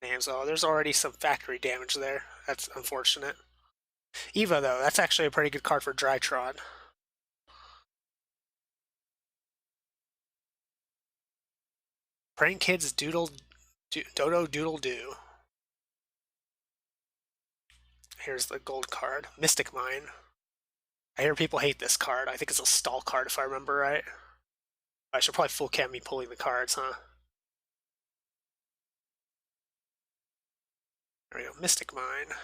names. Oh, there's already some factory damage there. That's unfortunate. Eva though, that's actually a pretty good card for Drytron. Praying Kids Dodo Doodle Doo. Here's the gold card. Mystic Mine. I hear people hate this card. I think it's a stall card if I remember right. I should probably full cam me pulling the cards, huh? There we go. Mystic Mine.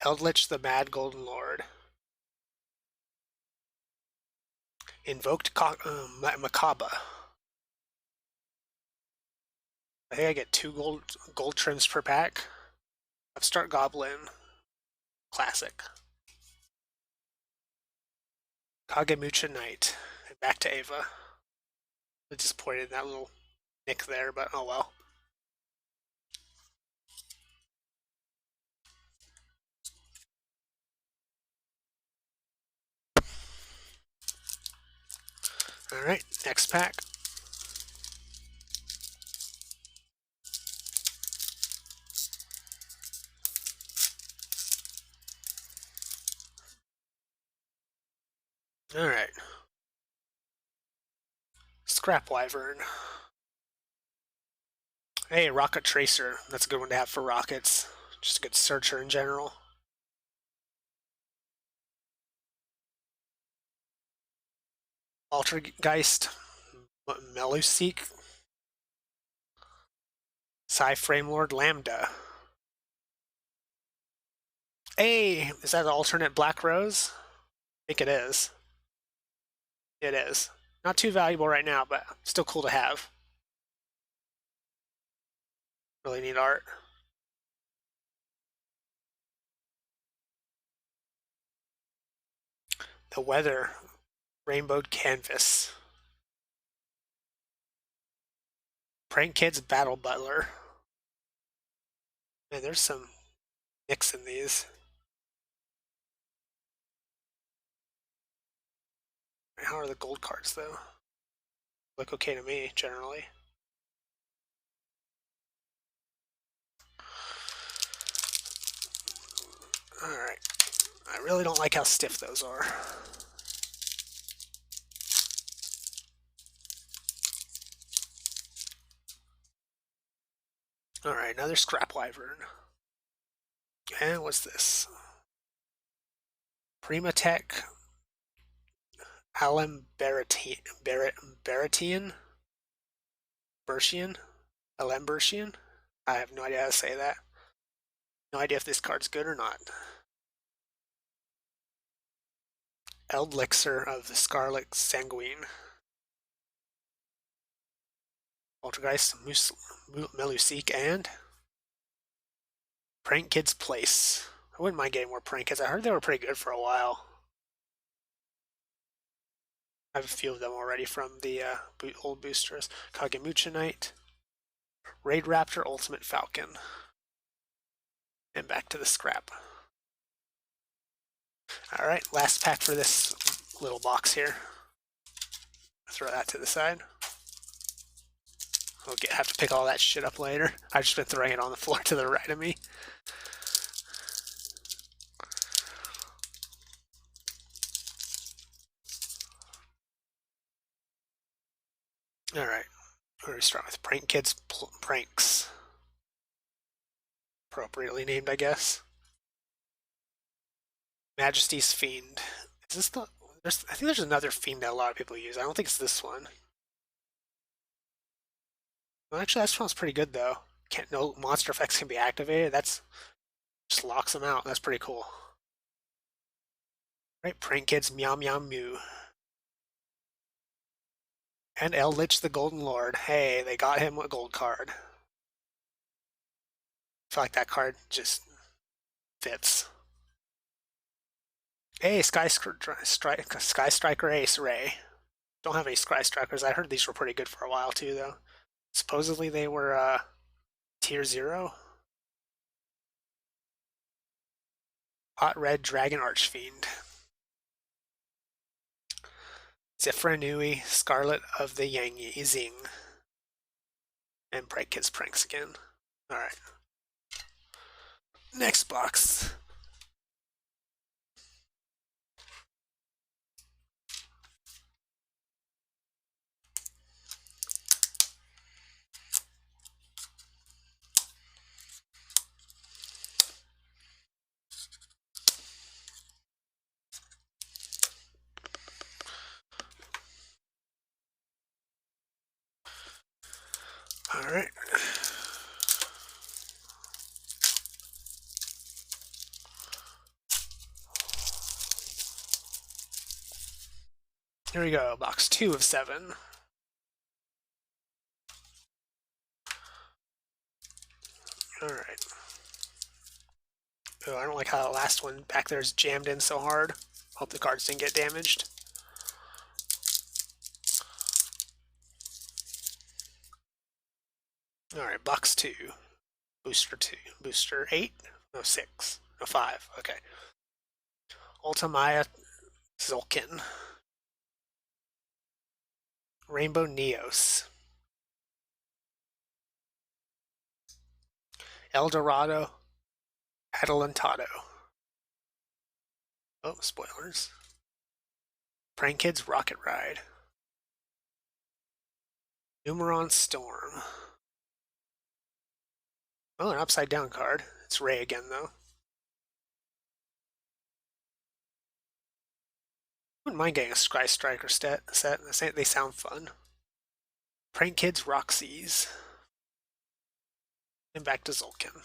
Eldritch the Mad Golden Lord. Invoked Macabre. I think I get 2 gold trims per pack. Upstart Goblin. Classic. Kagemucha Knight. And back to Ava. I'm disappointed in that little nick there, but oh well. Alright, next pack. Alright. Scrap Wyvern. Hey, Rocket Tracer. That's a good one to have for rockets. Just a good searcher in general. Altergeist. Meluseek. Psy-Frame Lord Lambda. Hey, is that an alternate Black Rose? I think it is. It is. Not too valuable right now, but still cool to have. Really neat art. The Weather. Rainbowed Canvas. Prank Kids Battle Butler. Man, there's some nicks in these. How are the gold cards, though? Look okay to me, generally. Alright. I really don't like how stiff those are. Alright, another Scrap Wyvern. And what's this? Primatech Alembertian? Bertian? Alembertian? I have no idea how to say that. No idea if this card's good or not. Eldlixir of the Scarlet Sanguine. Poltergeist, Meluseek, and Prank Kids Place. I wouldn't mind getting more Prank Kids. I heard they were pretty good for a while. I have a few of them already from the old boosters. Kagemucha Knight, Raid Raptor, Ultimate Falcon. And back to the scrap. Alright, last pack for this little box here. Throw that to the side. I'll have to pick all that shit up later. I've just been throwing it on the floor to the right of me. Alright, we're going to start with Prank Kids Pranks. Appropriately named, I guess. Majesty's Fiend. Is this the... I think there's another Fiend that a lot of people use. I don't think it's this one. Well, actually, that sounds pretty good, though. No monster effects can be activated. That's... just locks them out. That's pretty cool. Right, Prank Kids Meow Meow Mew. And Eldritch the Golden Lord. Hey, they got him a gold card. I feel like that card just fits. Hey, Sky Striker Ace Ray. Don't have any Sky Strikers. I heard these were pretty good for a while too, though. Supposedly they were tier 0. Hot Red Dragon Archfiend. Zifranui, Scarlet of the Yangzing. And Prank Kids Pranks again. Alright. Next box. Alright. Here we go, box 2 of 7. Alright. Oh, I don't like how the last one back there is jammed in so hard. Hope the cards didn't get damaged. Alright, box 2. Booster 2. Booster 8? No, 6. No, 5. Okay. Ultimaya Zulkin. Rainbow Neos. El Dorado. Adelantado. Oh, spoilers. Prank Kids Rocket Ride. Numeron Storm. Oh, an upside down card. It's Ray again, though. Wouldn't mind getting a Sky Striker set. They sound fun. Prank Kids Roxy's. And back to Zulkin.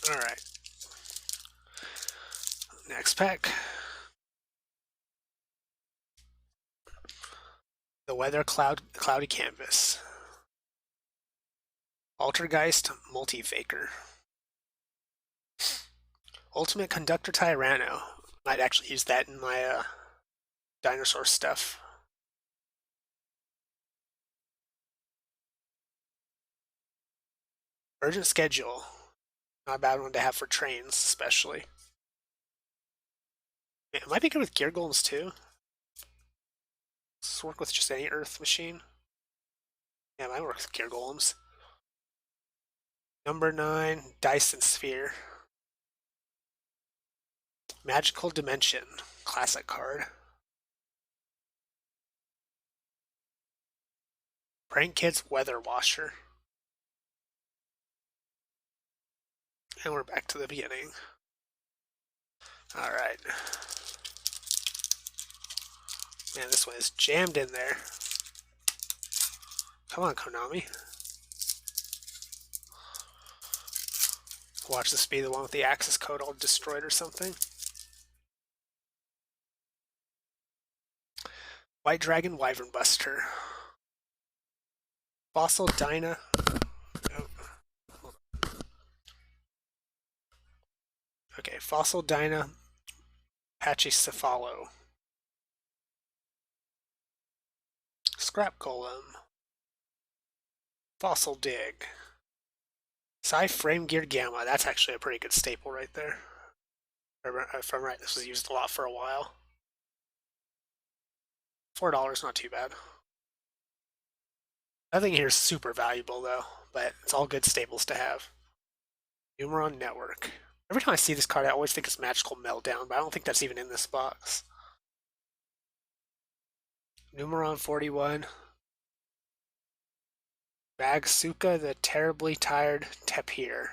Alright. Next pack. The Weather Cloudy Canvas. Altergeist Multifaker. Ultimate Conductor Tyranno. Might actually use that in my dinosaur stuff. Urgent Schedule. Not a bad one to have for trains, especially. It might be good with Gear Golems too. Let's work with just any Earth machine. Yeah, it might work with Gear Golems. Number 9, Dyson Sphere. Magical Dimension. Classic card. Prank Kids Weather Washer. And we're back to the beginning. Alright. Man, this one is jammed in there. Come on, Konami. Watch this be the one with the access code all destroyed or something. White Dragon Wyvern Buster. Fossil Dyna. Oh. Okay, Fossil Dyna Pachycephalo. Scrap Golem. Fossil Dig. Psi Frame Gear Gamma. That's actually a pretty good staple right there. If I'm right, this was used a lot for a while. $4, not too bad. Nothing here is super valuable though, but it's all good staples to have. Numeron Network. Every time I see this card, I always think it's Magical Meltdown, but I don't think that's even in this box. Numeron 41. Bagsuka the Terribly Tired Tapir.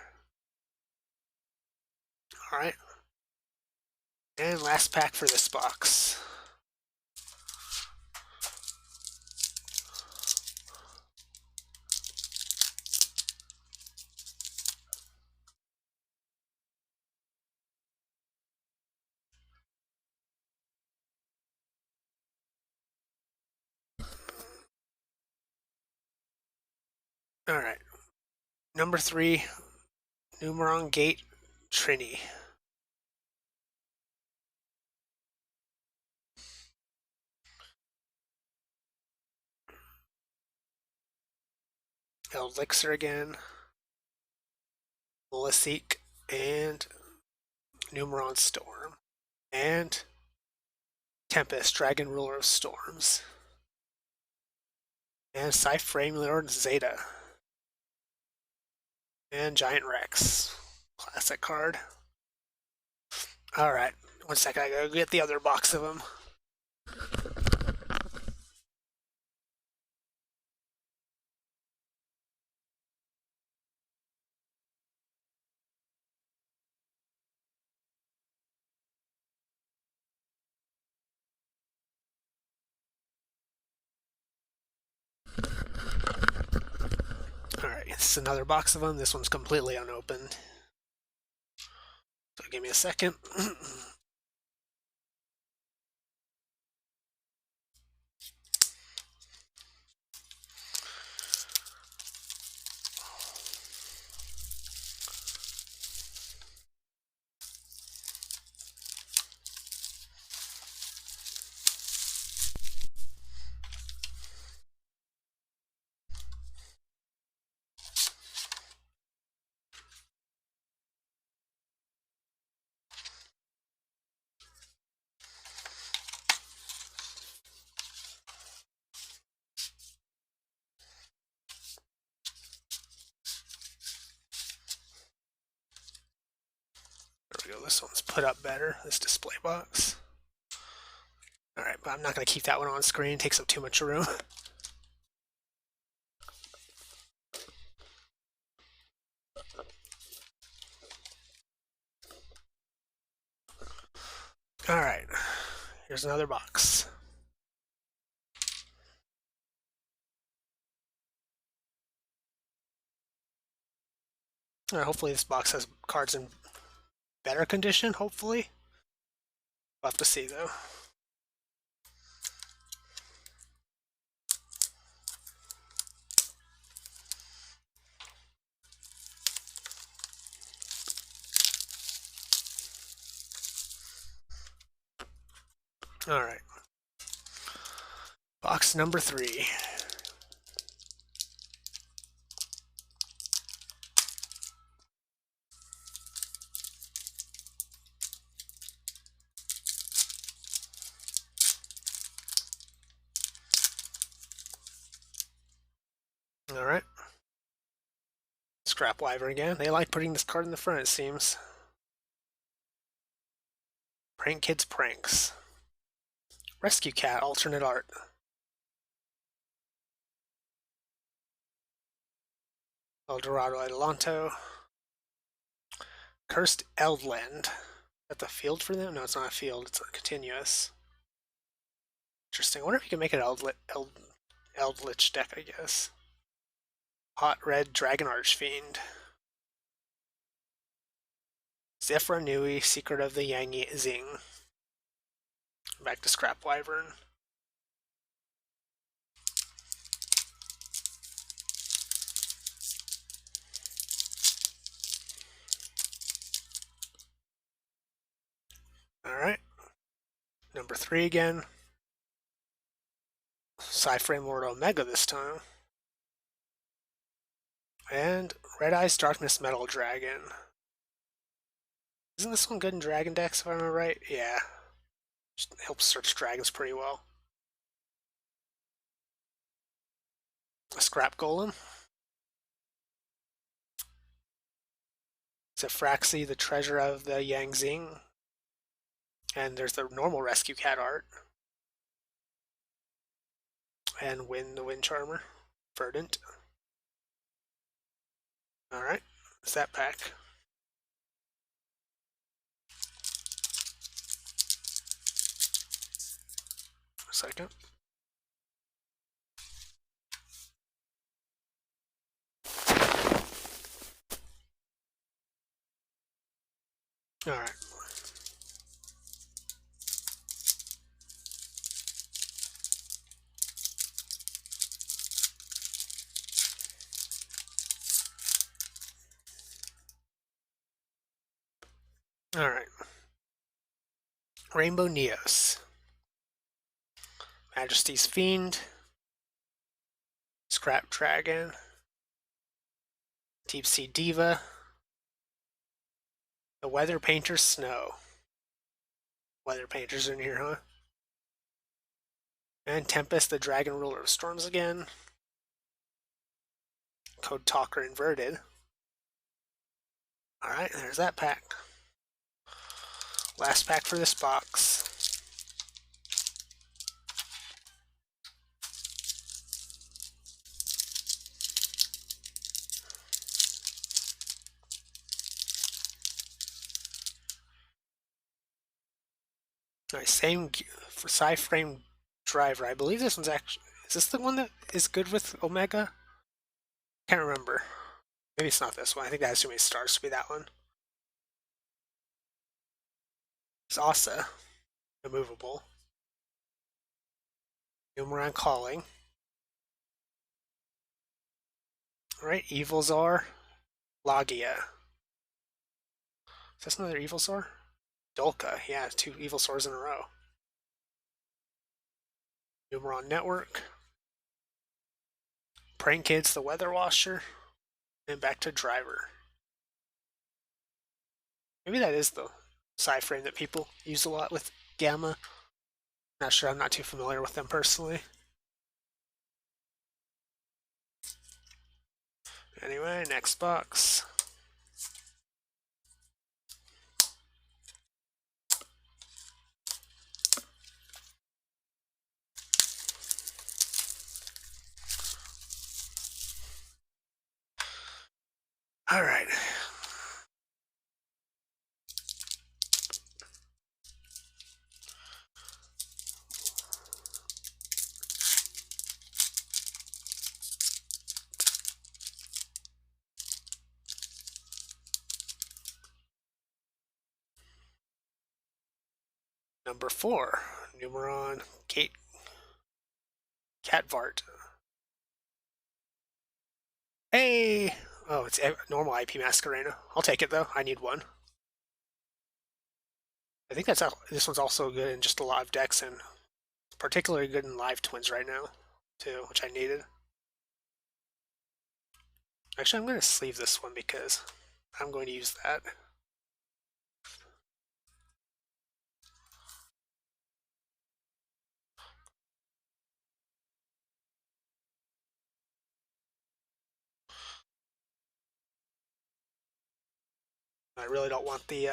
Alright. And last pack for this box. Alright. Number 3, Numeron Gate Trini. Elixir again, Molaseek, and Numeron Storm, and Tempest, Dragon Ruler of Storms, and Cyframe Lord Zeta, and Giant Rex. Classic card. Alright, 1 second, I gotta get the other box of them. Alright, this is another box of them. This one's completely unopened. So give me a second. There we go, this one's put up better, this display box. Alright, but I'm not going to keep that one on screen, it takes up too much room. Alright, here's another box. Hopefully this box has cards in better condition, hopefully. We'll have to see though. Alright. Box number 3. Alright. Scrap Wyvern again. They like putting this card in the front, it seems. Prank Kids Pranks. Rescue Cat, alternate art. El Dorado Adelanto. Cursed Eldland. Is that the field for them? No, it's not a field, it's a continuous. Interesting. I wonder if you can make an Eldritch deck, I guess. Hot Red Dragon Archfiend. Zephyr Nui, Secret of the Yang Zing. Back to Scrap Wyvern. Alright. Number 3 again. Cyframe Lord Omega this time. And Red Eyes Darkness Metal Dragon. Isn't this one good in Dragon decks if I remember right? Yeah. Just helps search dragons pretty well. A Scrap Golem. Zefraxi, the Treasure of the Yang Zing. And there's the normal Rescue Cat art. And Win the Wind Charmer. Verdant. Alright, it's that pack. A second. Alright. Alright. Rainbow Neos. Majesty's Fiend. Scrap Dragon. Deep Sea Diva, the Weather Painter Snow. Weather Painters in here, huh? And Tempest, the Dragon Ruler of Storms again. Code Talker inverted. Alright, there's that pack. Last pack for this box. Alright, same for Sci-Frame Driver. I believe this one's actually... Is this the one that is good with Omega? Can't remember. Maybe it's not this one. I think that has too many stars to be that one. It's Asa. Immovable. Boomerang Calling. Alright, Evil Czar. Logia. Is this another Evil Czar? Dolka. Yeah, 2 Evil Czars in a row. Numeron Network. Prank Kids, the Weather Washer. And back to Driver. Maybe that is the Sci-Frame that people use a lot with Gamma. Not sure, I'm not too familiar with them personally. Anyway, next box. All right. Number 4, Numeron Catvart. Hey! Oh, it's a normal IP Masquerena. I'll take it though. I need one. I think this one's also good in just a lot of decks, and particularly good in Live Twins right now, too, which I needed. Actually, I'm going to sleeve this one because I'm going to use that. I really don't want the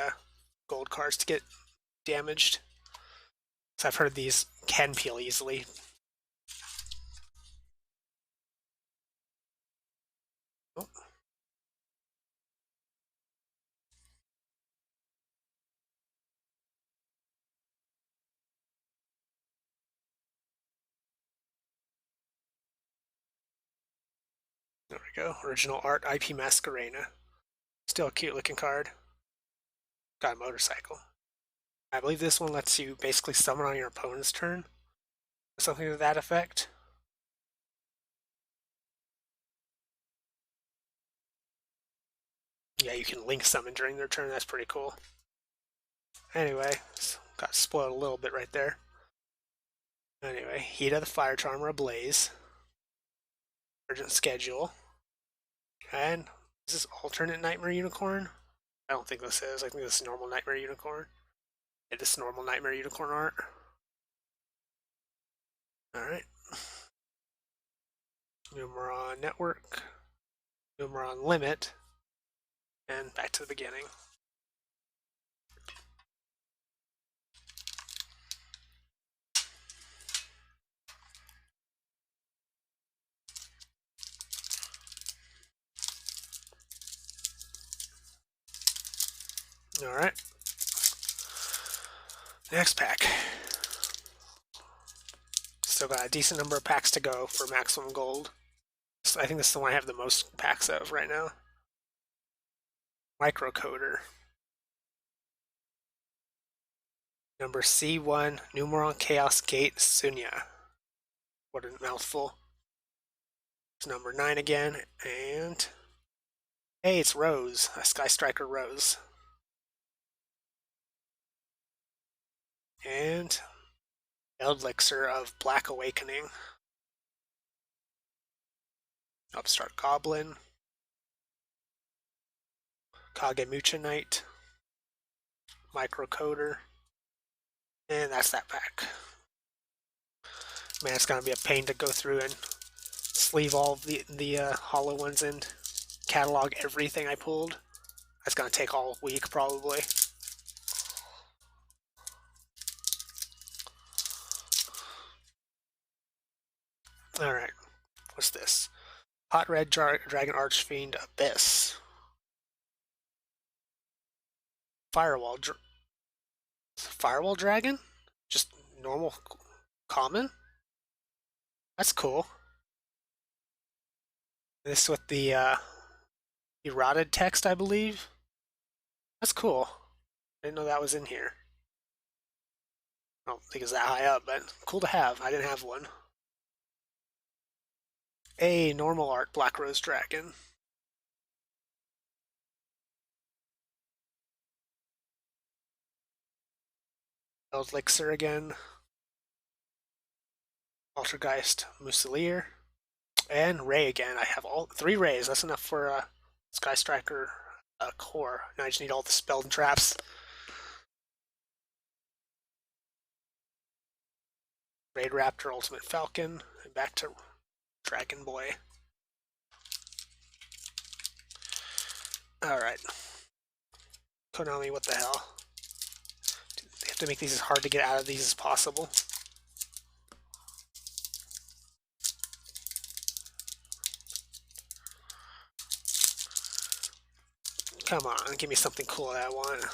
gold cards to get damaged. So I've heard these can peel easily. Oh. There we go. Original art IP Masquerena. Still a cute looking card. Got a motorcycle. I believe this one lets you basically summon on your opponent's turn. Something to that effect. Yeah, you can link summon during their turn. That's pretty cool. Anyway, got spoiled a little bit right there. Anyway, Heat of the Fire Charmer Ablaze. Urgent Schedule. And is this alternate Nightmare Unicorn? I don't think this is. I think this is normal Nightmare Unicorn. Yeah, this is normal Nightmare Unicorn art. Alright. Numeron Network. Numeron Limit. And back to the beginning. Alright. Next pack. Still got a decent number of packs to go for maximum gold. So I think this is the one I have the most packs of right now. Microcoder. Number C1, Numeron Chaos Gate Sunya. What a mouthful. It's number 9 again, and hey, it's Rose, a Sky Striker Rose. And Elixir of Black Awakening. Upstart Goblin. Kagemucha Knight, Microcoder, and that's that pack. Man, it's gonna be a pain to go through and sleeve all of the hollow ones and catalog everything I pulled. That's gonna take all week probably. All right, what's this? Hot Red Dragon Archfiend Abyss. Firewall Dragon? Just normal common? That's cool. This with the eroded text, I believe. That's cool. I didn't know that was in here. I don't think it's that high up, but cool to have. I didn't have one. A normal art Black Rose Dragon. Elixir again. Altergeist Musilier. And Ray again. I have all 3 Rays. That's enough for a Sky Striker core. Now I just need all the spells and traps. Raid Raptor Ultimate Falcon. And back to Dragon Boy. Alright. Konami, what the hell? They have to make these as hard to get out of these as possible. Come on, give me something cool that I want.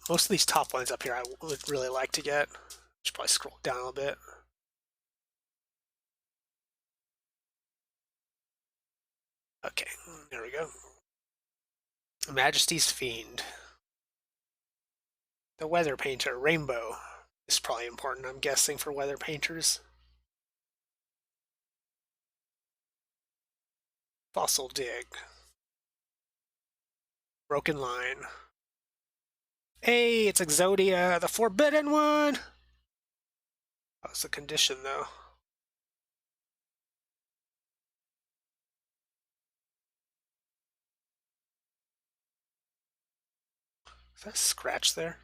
Most of these top ones up here I would really like to get. Should probably scroll down a little bit. Okay, there we go. Majesty's Fiend. The Weather Painter, Rainbow. This is probably important, I'm guessing, for weather painters. Fossil Dig. Broken Line. Hey, it's Exodia, the Forbidden One! That was the condition, though. Is that a scratch there?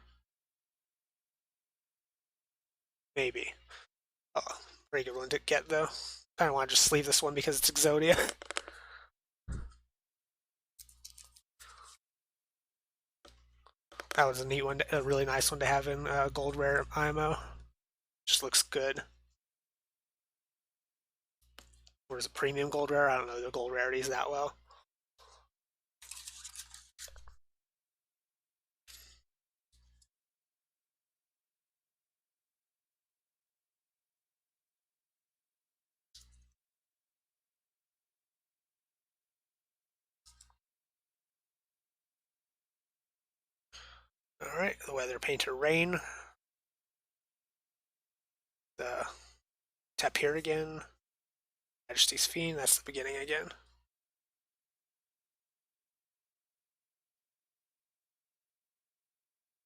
Maybe. Oh, pretty good one to get, though. Kind of want to just sleeve this one because it's Exodia. That was a neat one, a really nice one to have in Gold Rare IMO. Just looks good. Or is it Premium Gold Rare? I don't know the gold rarities that well. Alright, the Weather Painter Rain. The Tapir again. Majesty's Fiend, that's the beginning again.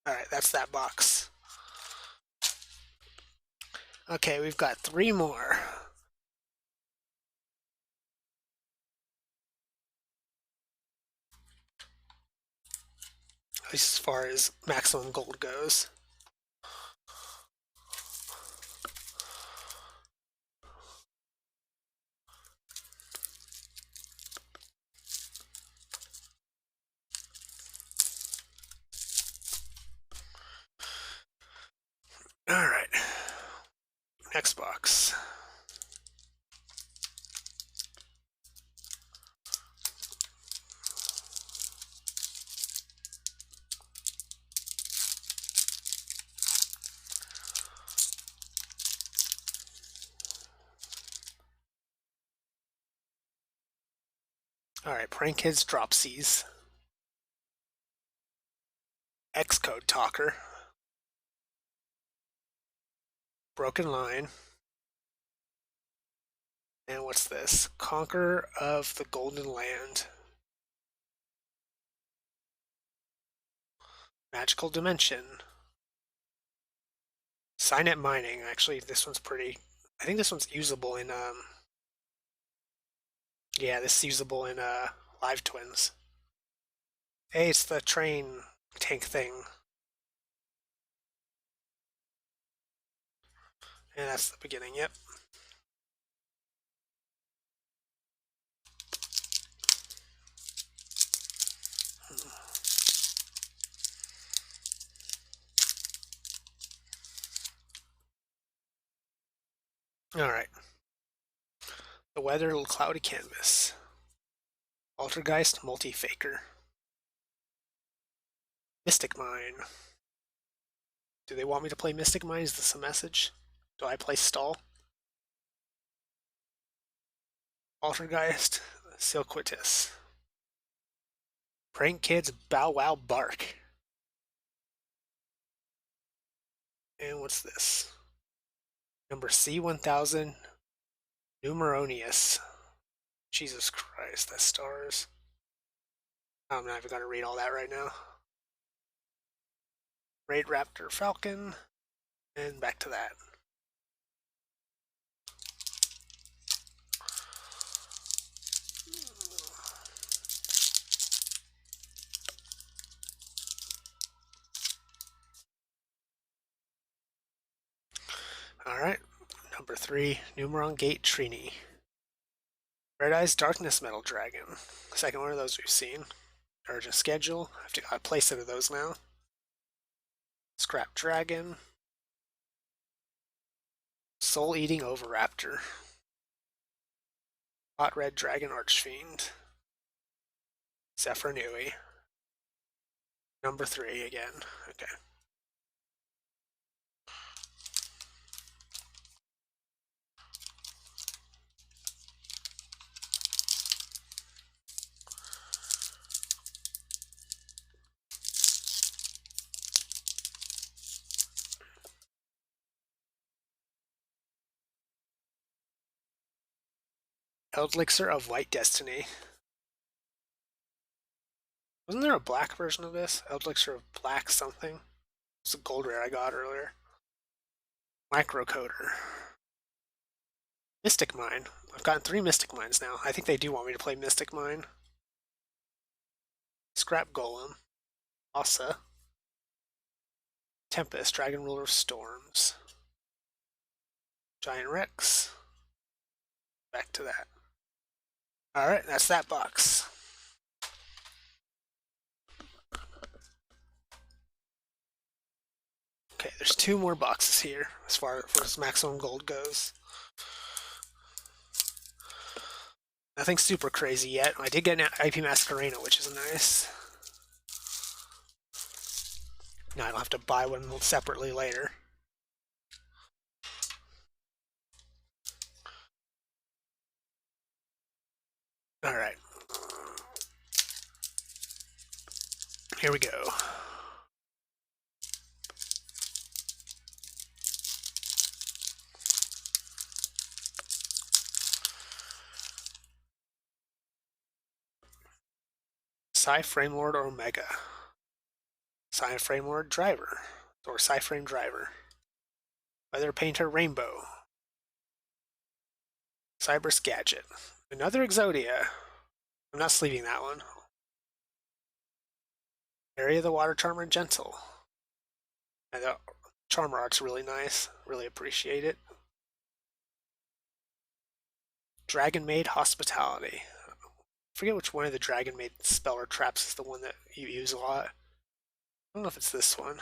Alright, that's that box. Okay, we've got 3 more. At least as far as maximum gold goes. Alright. Next box. Alright, Prank Kids Dropsies. Xcode Talker. Broken Line. And what's this? Conqueror of the Golden Land. Magical Dimension. Signet Mining. Actually, this one's pretty... I think this one's usable in... Yeah, this is usable in Live Twins. Hey, it's the train tank thing. And that's the beginning, yep. Alright. The weather, cloudy canvas. Altergeist, multi-faker. Mystic Mine. Do they want me to play Mystic Mine? Is this a message? Do I play Stall? Altergeist, Silquitus. Prank Kids, Bow Wow Bark. And what's this? Number C1000, Numeronius. Jesus Christ, that's stars. I'm not even going to read all that right now. Raid Raptor Falcon, and back to that. Alright, number 3, Numeron Gate Trini. Red Eyes Darkness Metal Dragon. Second one of those we've seen. Urgent Schedule. I have to got a playset of those now. Scrap Dragon. Soul Eating Oviraptor. Hot Red Dragon Archfiend. Zephyr Number 3 again. Okay. Elixir of White Destiny. Wasn't there a black version of this? Elixir of Black something? It's a gold rare I got earlier. Microcoder. Mystic Mine. I've gotten 3 Mystic Mines now. I think they do want me to play Mystic Mine. Scrap Golem. Asa. Tempest, Dragon Ruler of Storms. Giant Rex. Back to that. Alright, that's that box. Okay, there's 2 more boxes here as far as maximum gold goes. Nothing super crazy yet. I did get an IP Masquerena, which is nice. Now I don't have to buy one separately later. Alright. Here we go. Psy-Frame Lord Omega. Psy-Frame Lord Driver. Or Psy-Frame Driver. Weather Painter Rainbow. Cyber's Gadget. Another Exodia. I'm not sleeving that one. Area of the Water Charmer Gentle. And the Charmer art's really nice. Really appreciate it. Dragon Maid Hospitality. I forget which one of the Dragon Maid spell or traps is the one that you use a lot. I don't know if it's this one.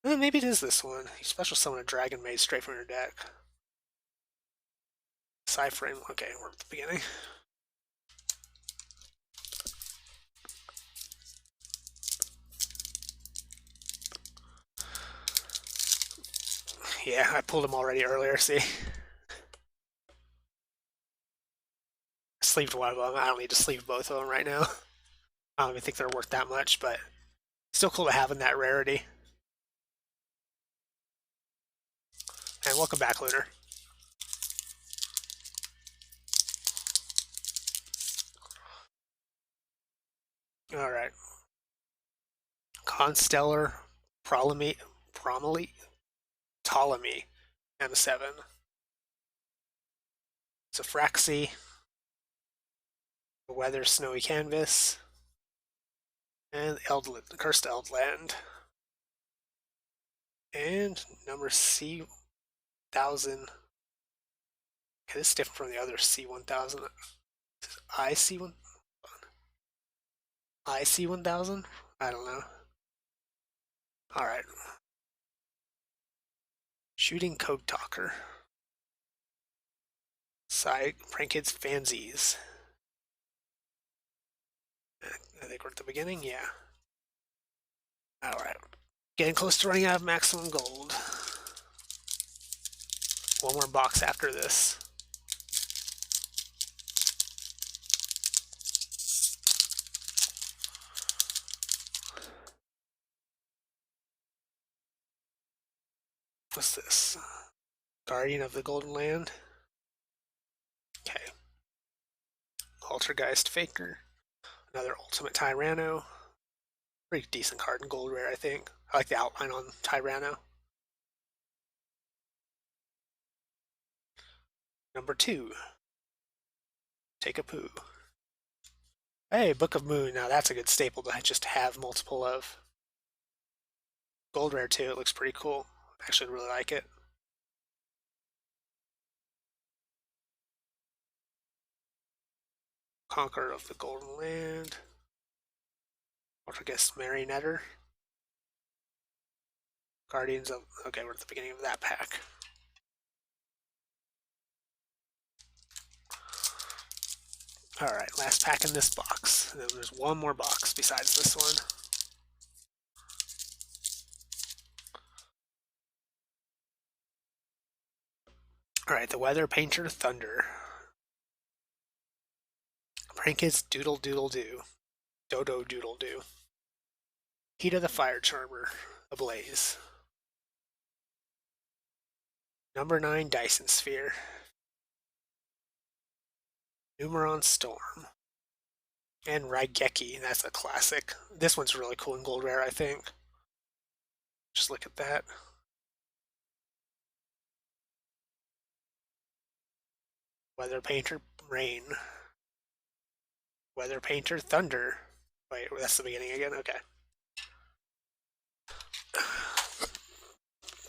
Maybe it is this one. You special summon a Dragon Maid straight from your deck. Psy-Frame. Okay, we're at the beginning. Yeah, I pulled them already earlier, see? I sleeved one of them. I don't need to sleeve both of them right now. I don't even think they're worth that much, but still cool to have in that rarity. And welcome back, Lunar. Alright. Constellar Ptolemy M7. Sophraxy. The Weather Snowy Canvas. And the Cursed Eldland. And number C1000. Okay, this is different from the other C1000. IC1? IC1000? I don't know. Alright. Shooting Code Talker. Prank Kids Fansies. I think we're at the beginning, yeah. Alright. Getting close to running out of maximum gold. One more box after this. What's this? Guardian of the Golden Land. Okay. Altergeist Faker. Another Ultimate Tyranno. Pretty decent card in gold rare, I think. I like the outline on Tyranno. Number 2. Take a Poo. Hey, Book of Moon. Now that's a good staple to just have multiple of. Gold rare too. It looks pretty cool. Actually, really like it. Conqueror of the Golden Land. Altergeist Marionetter. Guardians of... Okay, we're at the beginning of that pack. Alright, last pack in this box. And then there's one more box besides this one. Alright, the Weather Painter Thunder. Prank Kids Doodle Doodle Doo. Dodo Doodle Doo. Heat of the Fire Charmer. Ablaze. Number 9 Dyson Sphere. Numeron Storm. And Raigeki, that's a classic. This one's really cool in gold rare, I think. Just look at that. Weather Painter Rain. Weather Painter Thunder. Wait, that's the beginning again? Okay.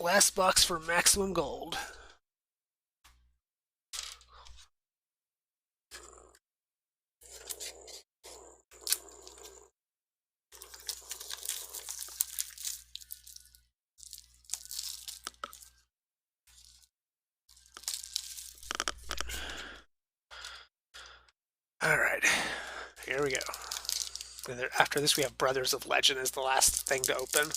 Last box for maximum gold. Alright, here we go. And after this we have Brothers of Legend as the last thing to open.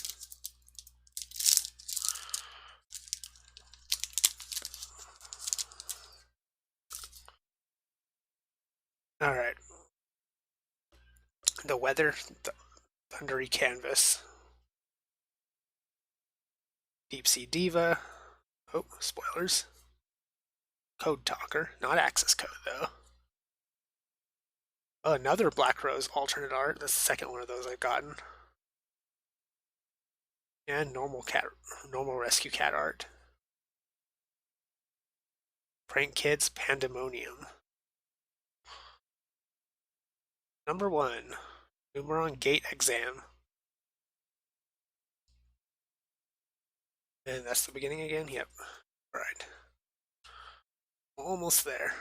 Alright. The Weather Thundery Canvas. Deep Sea Diva. Oh, spoilers. Code Talker. Not access code, though. Oh, another Black Rose alternate art. That's the second one of those I've gotten. And normal rescue cat art. Prank Kids Pandemonium. Number 1. Numeron Gate Exam. And that's the beginning again? Yep. Alright. Almost there.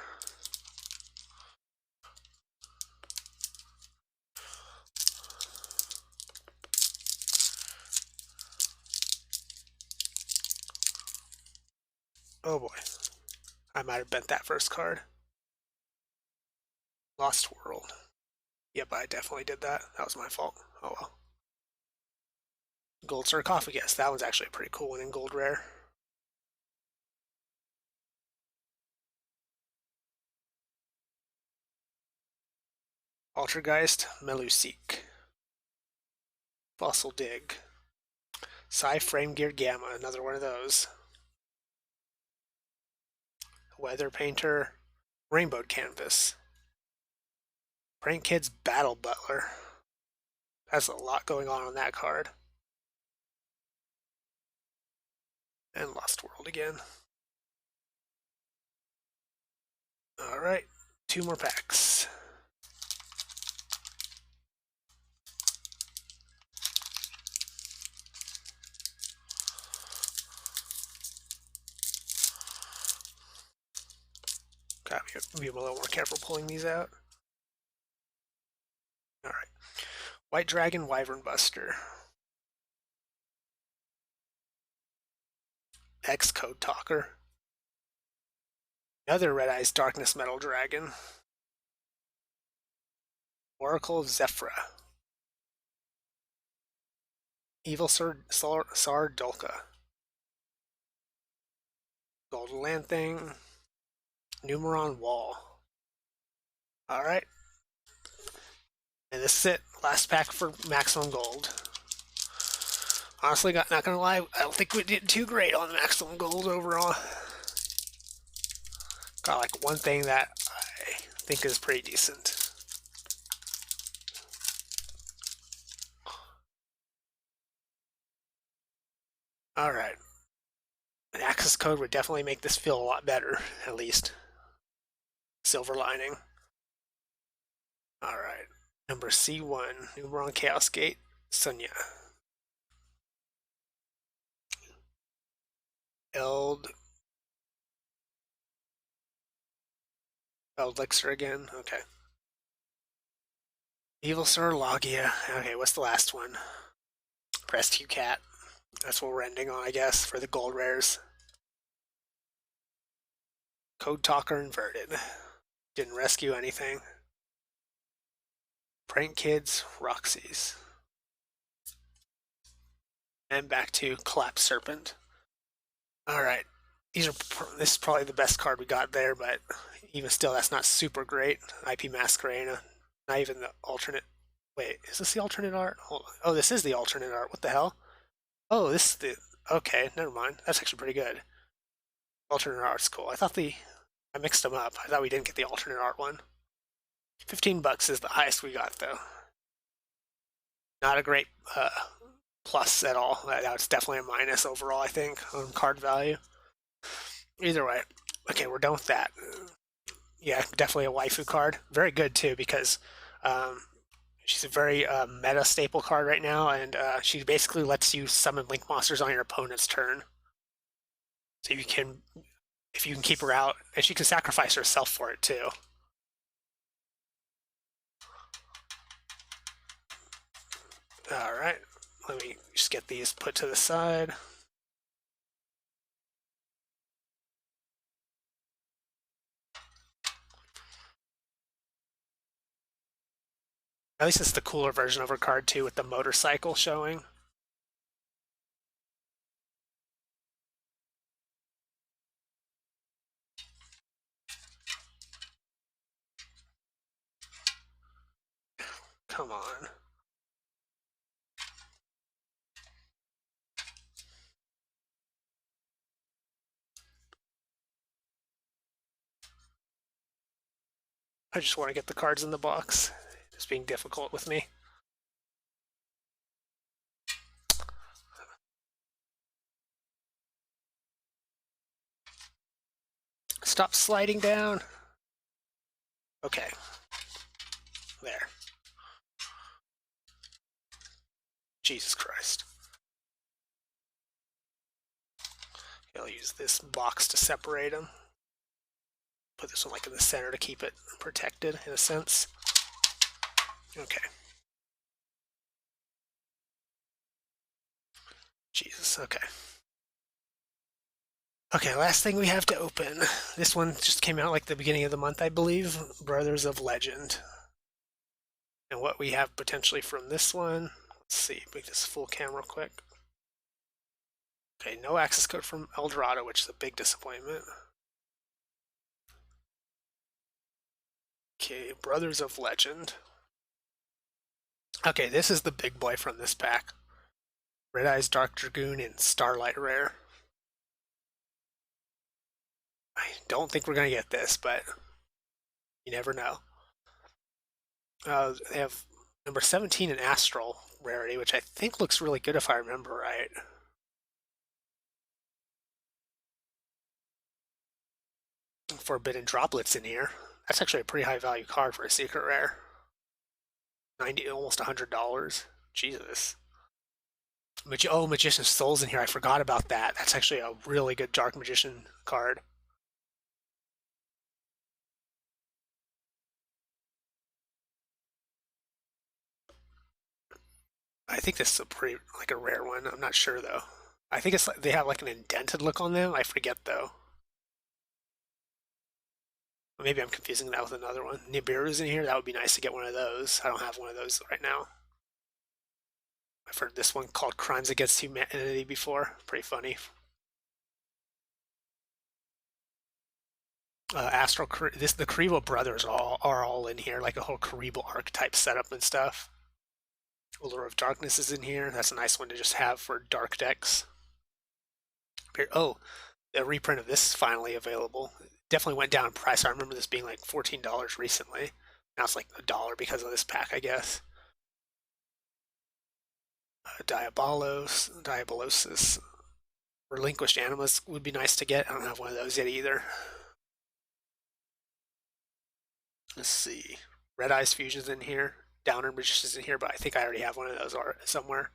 Oh boy. I might have bent that first card. Lost World. Yep, I definitely did that. That was my fault. Oh well. Gold Sarcophagus. That one's actually a pretty cool one in gold rare. Altergeist Melusik. Fossil Dig. Psy Frame Gear Gamma. Another one of those. Weather Painter Rainbow Canvas. Prank Kids Battle Butler. That's a lot going on that card. And Lost World again. Alright, 2 more packs. Gotta be a little more careful pulling these out. Alright. White Dragon, Wyvern Buster. X Code Talker. Another Red Eyes Darkness Metal Dragon. Oracle of Zephyra. Evil Sardulka. Golden Land Thing. Numeron Wall. Alright. And this is it. Last pack for maximum gold. Honestly, not gonna lie, I don't think we did too great on maximum gold overall. Got like one thing that I think is pretty decent. Alright. An access code would definitely make this feel a lot better, at least. Silver lining. Alright. Number C1, Numeron Chaos Gate, Sunya. Elixir again, okay. Evil Sir Logia. Okay, what's the last one? Rescue Cat. That's what we're ending on, I guess, for the gold rares. Code Talker inverted. Didn't rescue anything. Prank Kids, Roxy's. And back to Collapse Serpent. Alright. This is probably the best card we got there, but even still, that's not super great. IP Masquerade. Not even the alternate. Wait, is this the alternate art? Hold on. Oh, this is the alternate art. What the hell? Oh, this is the... Okay, never mind. That's actually pretty good. Alternate art's cool. I mixed them up. I thought we didn't get the alternate art one. $15 is the highest we got, though. Not a great plus at all. That's definitely a minus overall, I think, on card value. Either way. Okay, we're done with that. Yeah, definitely a waifu card. Very good, too, because she's a very meta staple card right now, and she basically lets you summon Link monsters on your opponent's turn. So if you can keep her out, and she can sacrifice herself for it, too. Alright, let me just get these put to the side. At least it's the cooler version of her card too, with the motorcycle showing. Come on. I just want to get the cards in the box. It's being difficult with me. Stop sliding down. Okay. There. Jesus Christ. I'll use this box to separate them. Put this one like in the center to keep it protected in a sense. Okay. Jesus, okay. Okay, last thing we have to open. This one just came out like the beginning of the month, I believe. Brothers of Legend. And what we have potentially from this one. Let's see, make this full cam real quick. Okay, no access code from Dorado, which is a big disappointment. Okay, Brothers of Legend. Okay, this is the big boy from this pack. Red Eyes Dark Dragoon and Starlight Rare. I don't think we're going to get this, but you never know. They have number 17 in Astral rarity, which I think looks really good if I remember right. Forbidden Droplets in here. That's actually a pretty high value card for a secret rare. Almost $100. Jesus. Magician's Soul's in here. I forgot about that. That's actually a really good Dark Magician card. I think this is a pretty like a rare one. I'm not sure though. I think it's like they have like an indented look on them. I forget though. Maybe I'm confusing that with another one. Nibiru's in here. That would be nice to get one of those. I don't have one of those right now. I've heard this one called Crimes Against Humanity before. Pretty funny. The Karibo brothers are all in here, like a whole Karibo archetype setup and stuff. Allure of Darkness is in here. That's a nice one to just have for dark decks. Oh, the reprint of this is finally available. It definitely went down in price. I remember this being like $14 recently. Now it's like $1 because of this pack, I guess. Diabolosis. Relinquished Animus would be nice to get. I don't have one of those yet either. Let's see. Red Eyes Fusion's in here. Downer Magician's in here, but I think I already have one of those somewhere.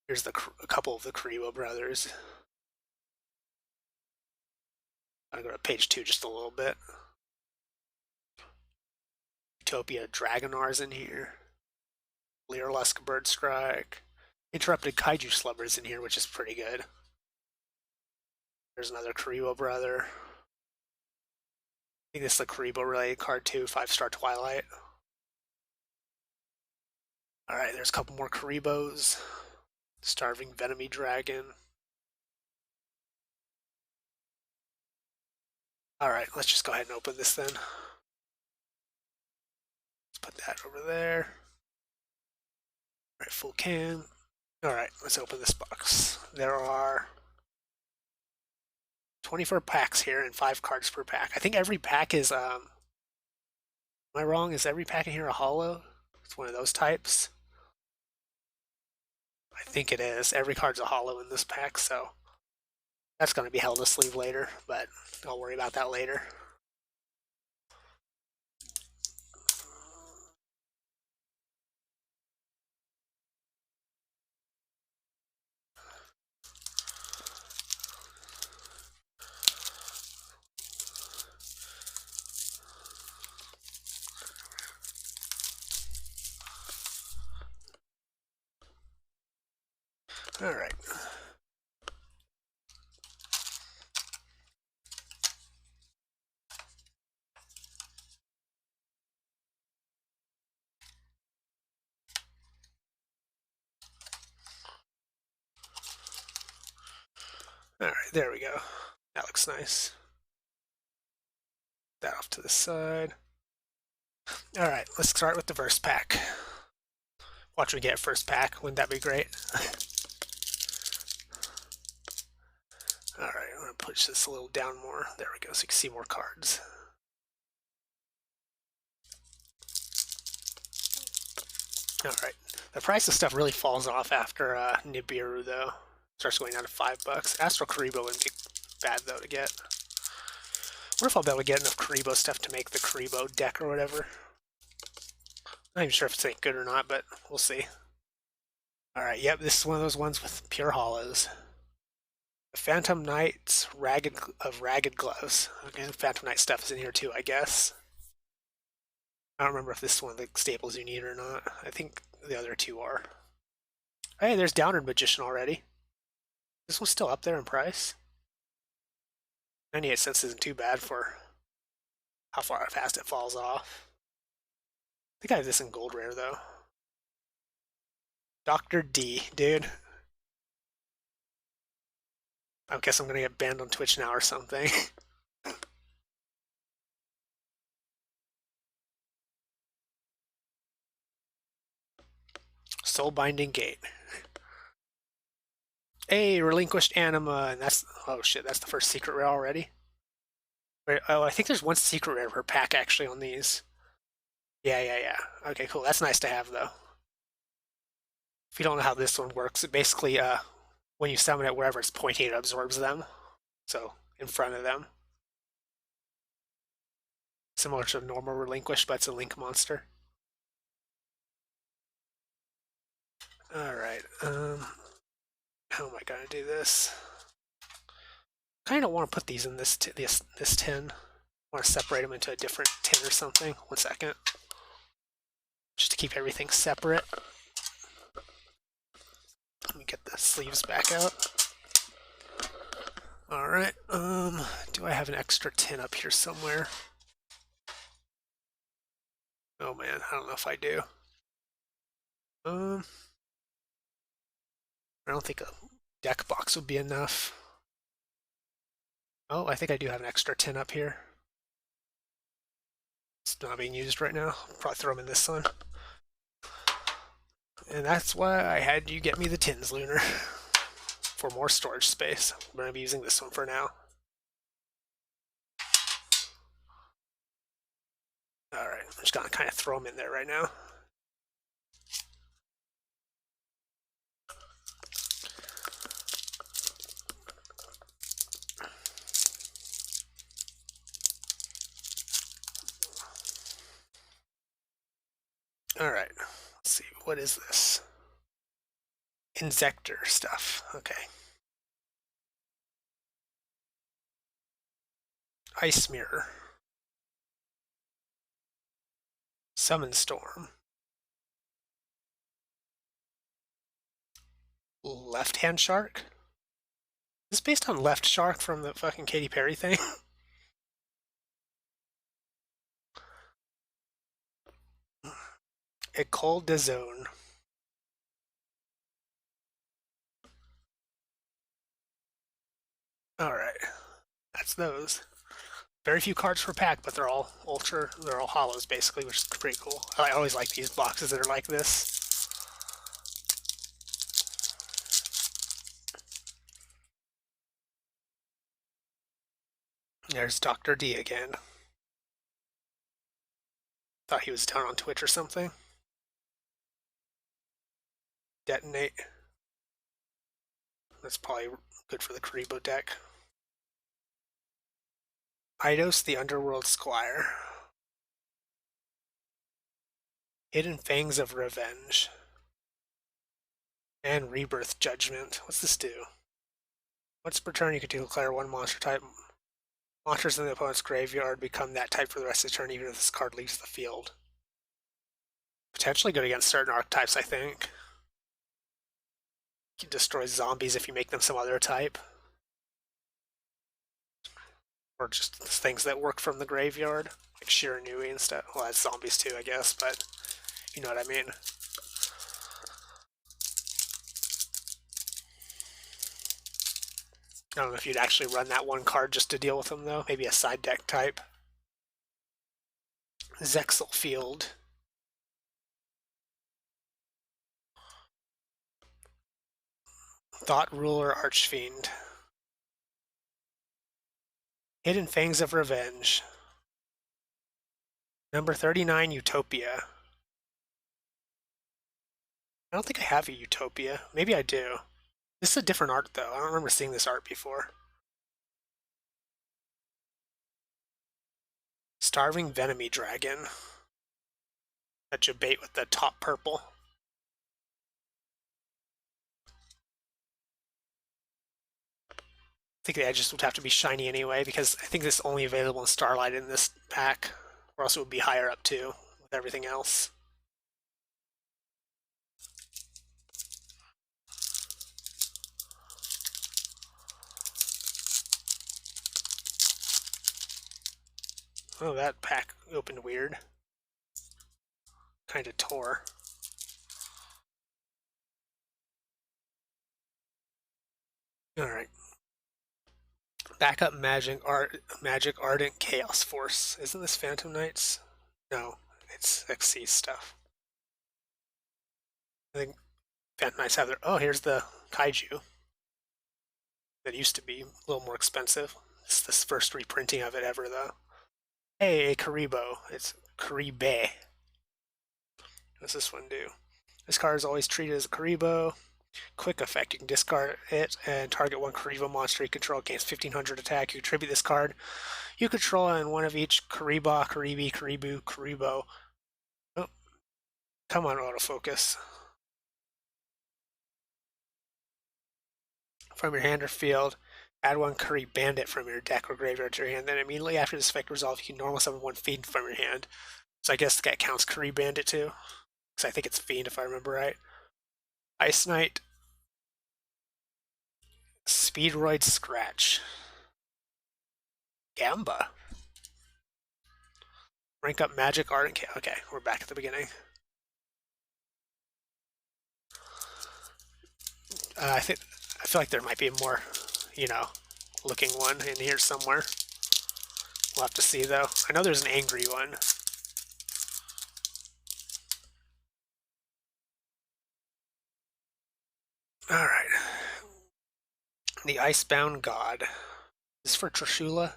Here's a couple of the Karibo brothers. I'm going to go to page 2 just a little bit. Utopia Dragonar's in here. Leerlusk Bird Strike. Interrupted Kaiju Slubber's in here, which is pretty good. There's another Karibo brother. I think this is a Karibo related card too, 5-star Twilight. Alright, there's a couple more Karibos. Starving Venomy Dragon. Alright, let's just go ahead and open this then. Let's put that over there. Alright, full cam. Alright, let's open this box. There are 24 packs here and 5 cards per pack. I think every pack is, am I wrong? Is every pack in here a holo? It's one of those types. I think it is. Every card's a holo in this pack, so that's going to be held to sleeve later, but I'll worry about that later. All right. All right, there we go. That looks nice. That off to the side. All right, let's start with the first pack. Watch me get first pack. Wouldn't that be great? All right, I'm gonna push this a little down more. There we go, so you can see more cards. All right, the price of stuff really falls off after Nibiru though. Starts going down to $5. Astral Karibo wouldn't be bad though to get. I wonder if I'll be able to get enough Karibo stuff to make the Karibo deck or whatever. Not even sure if it's any good or not, but we'll see. Alright, yep, this is one of those ones with pure hollows. The Phantom Knight's Ragged Gloves. Okay, Phantom Knight stuff is in here too, I guess. I don't remember if this is one of the staples you need or not. I think the other two are. Hey, there's Downer Magician already. This one's still up there in price. 98 cents isn't too bad for how fast it falls off. I think I have this in gold rare though. Dr. D, dude. I guess I'm gonna get banned on Twitch now or something. Soulbinding Gate. Hey, Relinquished Anima, and that's, oh shit, that's the first secret rare already? Wait, oh, I think there's one secret rare per pack actually on these. Yeah. Okay, cool, that's nice to have though. If you don't know how this one works, it basically, when you summon it wherever it's pointing, it absorbs them. So, in front of them. Similar to normal Relinquished, but it's a link monster. Alright, how am I gonna do this? I kind of want to put these in this tin. I want to separate them into a different tin or something. 1 second. Just to keep everything separate. get the sleeves back out. Alright, do I have an extra tin up here somewhere? Oh man, I don't know if I do. I don't think a deck box would be enough. Oh, I think I do have an extra tin up here. It's not being used right now. I'll probably throw them in this one. And that's why I had you get me the tins, Lunar, for more storage space. I'm going to be using this one for now. Alright, I'm just going to kind of throw them in there right now. Alright, let's see, what is this? Insector stuff, okay. Ice Mirror. Summon Storm. Left Hand Shark? Is this based on Left Shark from the fucking Katy Perry thing? École de Zone. Alright, that's those. Very few cards per pack, but they're all they're all hollows basically, which is pretty cool. I always like these boxes that are like this. There's Dr. D again. Thought he was down on Twitch or something. Detonate. That's probably good for the Karibo deck. Eidos, the Underworld Squire. Hidden Fangs of Revenge. And Rebirth Judgment. What's this do? Once per turn, you can declare one monster type. Monsters in the opponent's graveyard become that type for the rest of the turn, even if this card leaves the field. Potentially good against certain archetypes, I think. You can destroy zombies if you make them some other type. Or just things that work from the graveyard, like Shiranui and stuff. Well, that's zombies too, I guess, but you know what I mean. I don't know if you'd actually run that one card just to deal with them, though. Maybe a side deck type. Zexal Field. Thought Ruler Archfiend. Hidden Fangs of Revenge. Number 39, Utopia. I don't think I have a Utopia. Maybe I do. This is a different art, though. I don't remember seeing this art before. Starving Venomy Dragon. That you bait with the top purple. I think the edges would have to be shiny anyway, because I think this is only available in Starlight in this pack, or else it would be higher up too, with everything else. Oh, that pack opened weird. Kind of tore. Alright. Backup Magic Ardent Chaos Force. Isn't this Phantom Knights? No, it's XC stuff. I think Phantom Knights have their... Oh, here's the Kaiju. That used to be a little more expensive. It's this first reprinting of it ever, though. Hey, a Karibo. It's Karibe. What's this one do? This card is always treated as a Karibo. Quick effect. You can discard it and target one Karibo monster you control against 1500 attack. You tribute this card you control and one of each Kariba, Karibi, Karibu, Karibo. Oh, come on, autofocus. From your hand or field, add one Kari Bandit from your deck or graveyard to your hand. Then immediately after this effect resolves, you can normal summon one Fiend from your hand. So I guess that counts Kari Bandit too. Because I think it's Fiend if I remember right. Ice Knight. Speedroid Scratch. Gamba. Rank up Magic, Art, and okay, we're back at the beginning. I feel like there might be a more, looking one in here somewhere. We'll have to see though. I know there's an angry one. All right. The Icebound God. Is this for Trishula?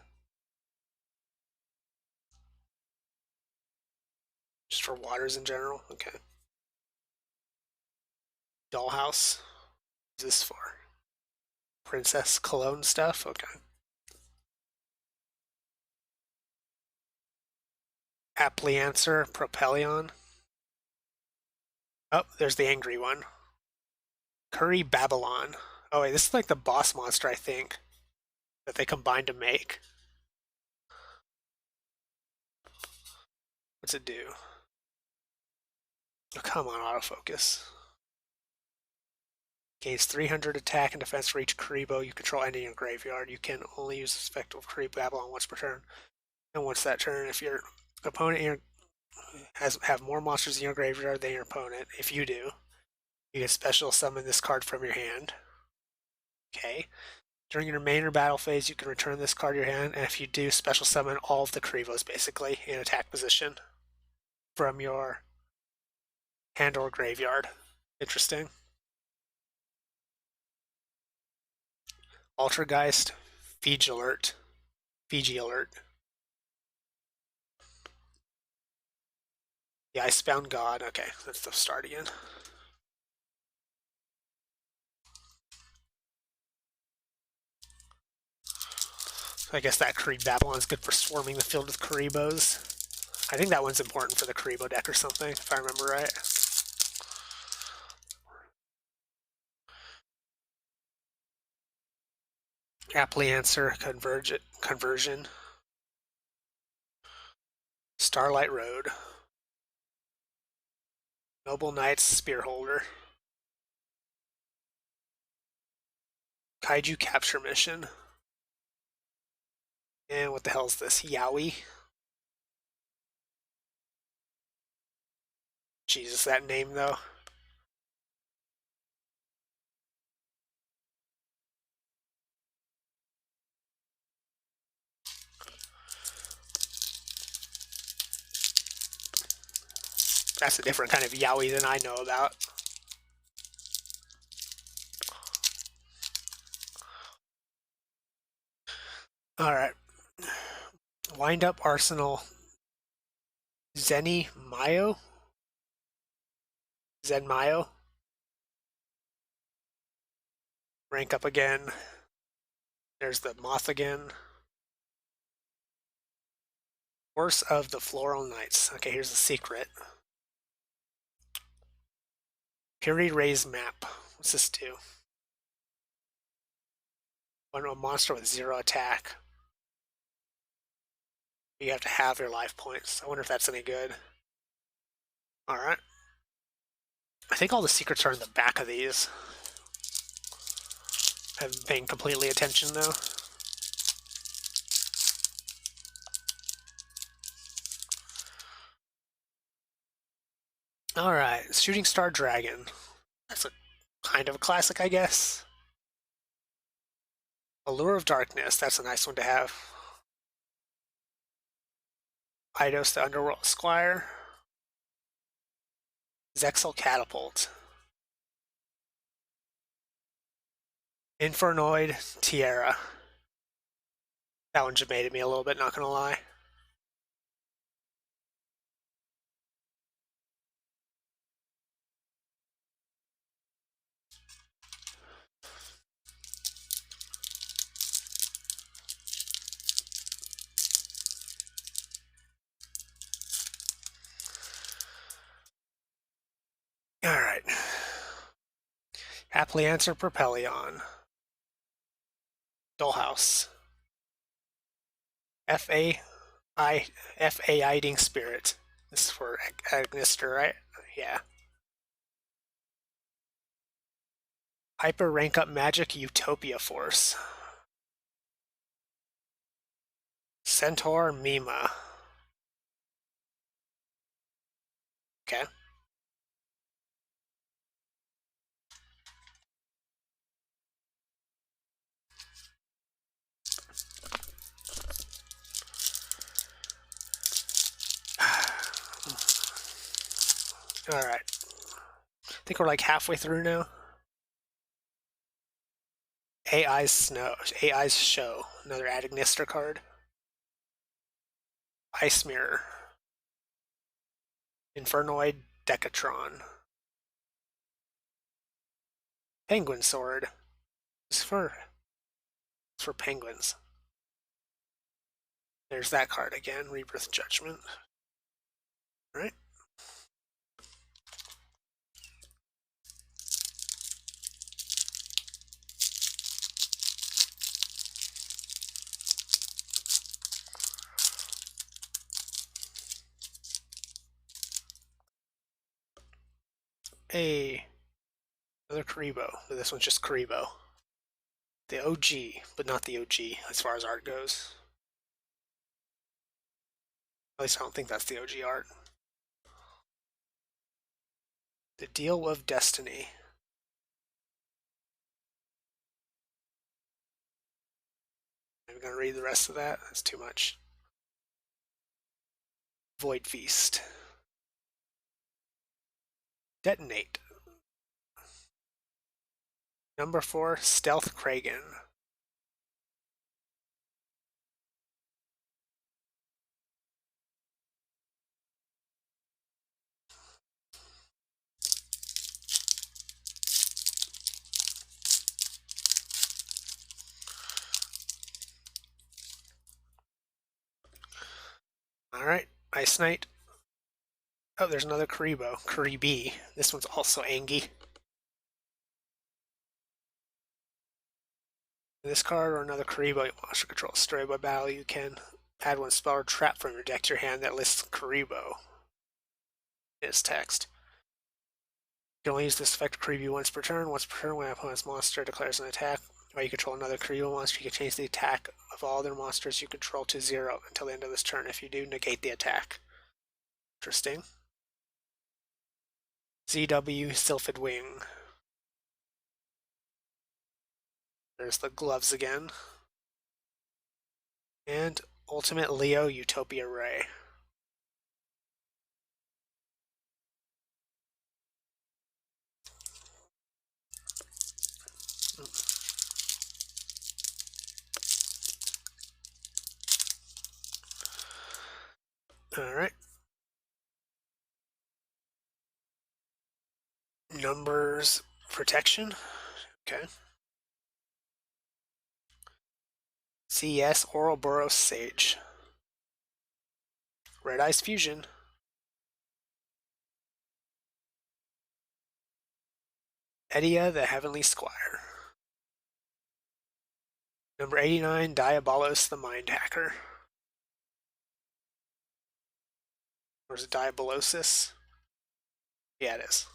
Just for waters in general? Okay. Dollhouse. What is this for? Princess Cologne stuff? Okay. Aptly Answer, Propelion. Oh, there's the angry one. Curry Babylon. Oh wait, this is like the boss monster, I think, that they combined to make. What's it do? Oh, come on, autofocus. Gains 300 attack and defense for each Karibo you control ending your graveyard. You can only use this effect of Karibo Babylon once per turn. And once that turn, if your opponent have more monsters in your graveyard than your opponent, if you do, you can special summon this card from your hand. Okay. During your main or battle phase, you can return this card to your hand, and if you do, special summon all of the Karibos basically in attack position from your hand or graveyard. Interesting. Altergeist, Fiji Alert. Fiji Alert. The Icebound God. Okay, let's start again. I guess that Karibo Babylon is good for swarming the field with Karibos. I think that one's important for the Karibo deck or something, if I remember right. Aptly Answer, Conversion. Starlight Road. Noble Knights, Spearholder. Kaiju Capture Mission. And what the hell is this? Yowie? Jesus, that name though. That's a different kind of Yowie than I know about. Alright. Wind Up Arsenal. Zenny Mayo? Zen Mayo? Rank up again. There's the moth again. Horse of the Floral Knights. Okay, here's the secret. Fury Raise Map. What's this do? One a monster with 0 attack. You have to have your life points. I wonder if that's any good. Alright. I think all the secrets are in the back of these. I haven't been paying completely attention though. Alright, Shooting Star Dragon. That's a kind of a classic, I guess. Allure of Darkness, that's a nice one to have. Eidos the Underworld Squire. Zexal Catapult. Infernoid Tiara. That one just made me a little bit, not gonna lie. Alright. Aptly Answer Propelion. Dollhouse. F.A.I.D.ing Spirit. This is for Agnister, right? Yeah. Hyper rank up magic Utopia Force. Centaur Mima. Okay. Alright. I think we're like halfway through now. AI's Show. Another Adagnister card. Ice Mirror. Infernoid Decatron. Penguin Sword. It's for penguins. There's that card again. Rebirth Judgment. Alright. Another Karibo. But this one's just Karibo. The OG, but not the OG as far as art goes. At least I don't think that's the OG art. The Deal of Destiny. I'm going to read the rest of that. That's too much. Void Feast. Detonate. Number 4, Stealth Kragan. Alright, Ice Knight. Oh, there's another Karibo. Karibi. This one's also Angie. This card or another Karibo you want to control. Stray by battle, you can add one spell or trap from your deck to your hand that lists Karibo. Is text. You can only use this effect Karibo once per turn. Once per turn, when an opponent's monster declares an attack, while you control another Karibo monster, you can change the attack of all other monsters you control to 0 until the end of this turn. If you do, negate the attack. Interesting. ZW Sylphid Wing. There's the gloves again. And Ultimate Leo Utopia Ray. Alright. Numbers protection. Okay. CS Ouroboros Sage. Red Eyes Fusion. Edia the Heavenly Squire. Number 89, Diabolos the Mind Hacker. Or is it Diabolosis? Yeah, it is.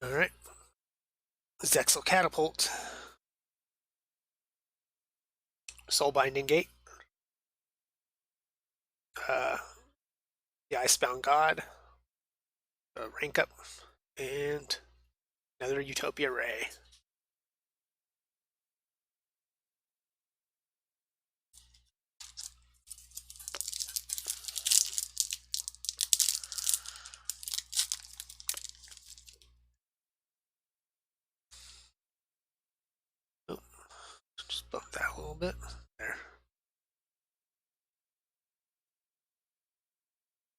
Alright. Zexal Catapult. Soulbinding Gate. The Icebound God. Rank Up. And another Utopia Ray. Oh, just bump that a little bit. There.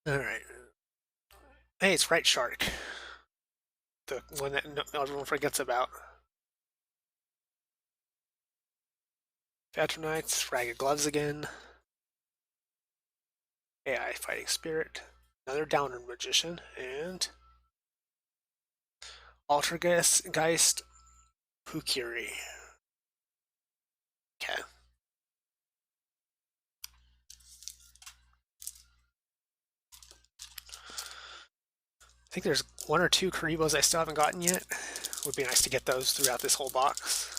Alright. Hey, it's Right Shark. The one that everyone forgets about. Patronites, Ragged Gloves again. AI Fighting Spirit. Another Downer Magician. And Altergeist, Pukiri. Okay. I think there's one or two Karibos I still haven't gotten yet. Would be nice to get those throughout this whole box.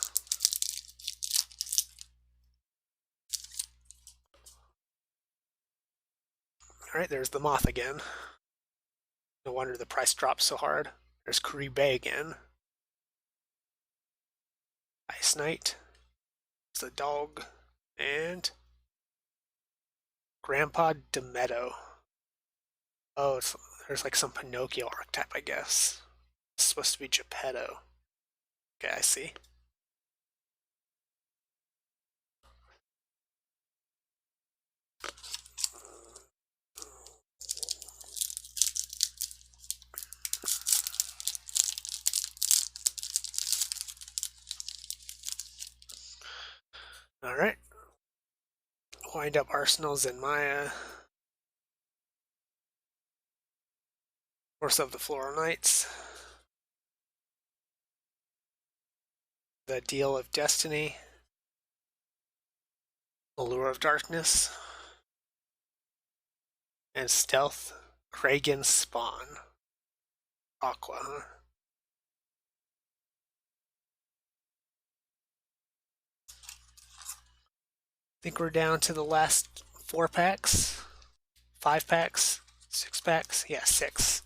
Alright, there's the Moth again. No wonder the price dropped so hard. There's Karibe again. Ice Knight. It's the dog. And Grandpa Demeto. Oh, there's like some Pinocchio archetype, I guess. It's supposed to be Geppetto. Okay, I see. Alright. Wind up Arsenals and Maya. Force of the Floral Knights. The Deal of Destiny. Allure of Darkness. And Stealth. Kragan Spawn. Aqua, huh? I think we're down to the last 4 packs. 5 packs. 6 packs. Yeah, 6.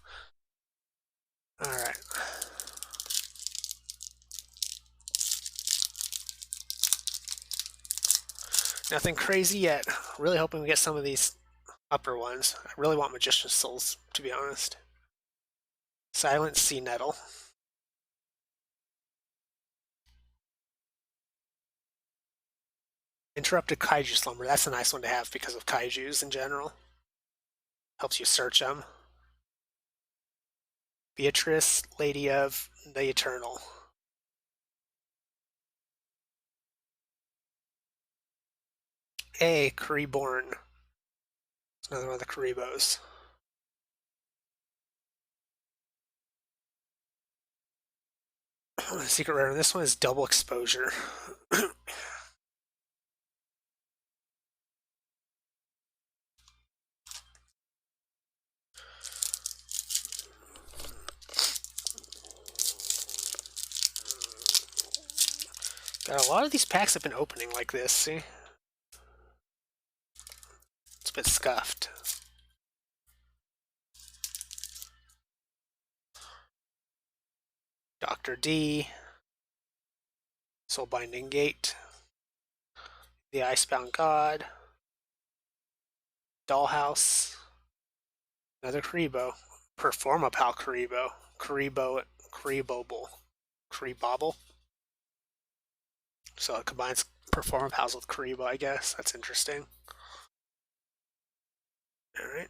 Alright. Nothing crazy yet. Really hoping we get some of these upper ones. I really want Magician's Souls, to be honest. Silent Sea Nettle. Interrupted Kaiju Slumber. That's a nice one to have because of kaijus in general. Helps you search them. Beatrice, Lady of the Eternal. Hey, Kariborn. It's another one of the Karibos. Secret rare on this one is Double Exposure. Got a lot of these packs have been opening like this, see? It's a bit scuffed. Dr. D. Soulbinding Gate. The Icebound God. Dollhouse. Another Karibo. Performapal Karibo. Karibobble. So it combines Performapals with Karibo, I guess. That's interesting. Alright.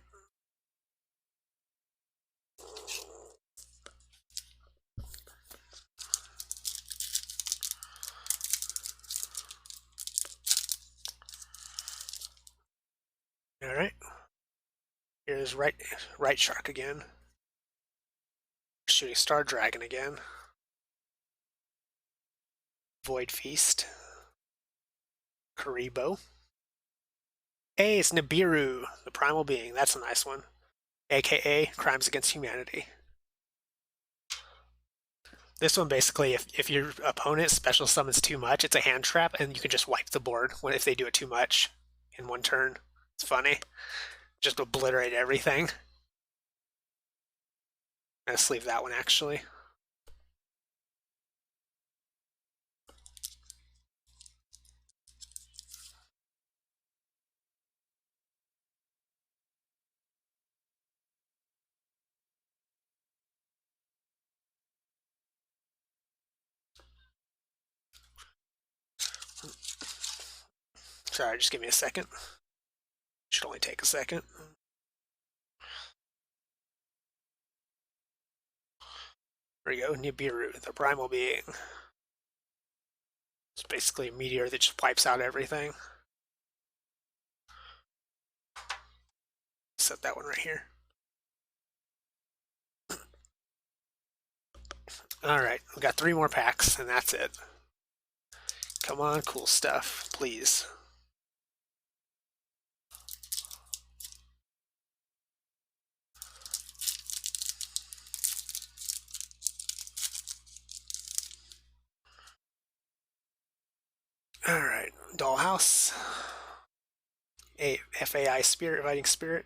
Alright. Here's right Shark again. Shooting Star Dragon again. Void Feast. Karibo. Hey, it's Nibiru, the Primal Being. That's a nice one. AKA Crimes Against Humanity. This one basically, if your opponent special summons too much, it's a hand trap, and you can just wipe the board if they do it too much in one turn. It's funny. Just obliterate everything. I'm gonna sleeve that one actually. Sorry, just give me a second. Should only take a second. There we go, Nibiru, the Primal Being. It's basically a meteor that just wipes out everything. Set that one right here. Alright, we got 3 more packs, and that's it. Come on, cool stuff, please. Alright, Dollhouse. A FAI Spirit, Fighting Spirit.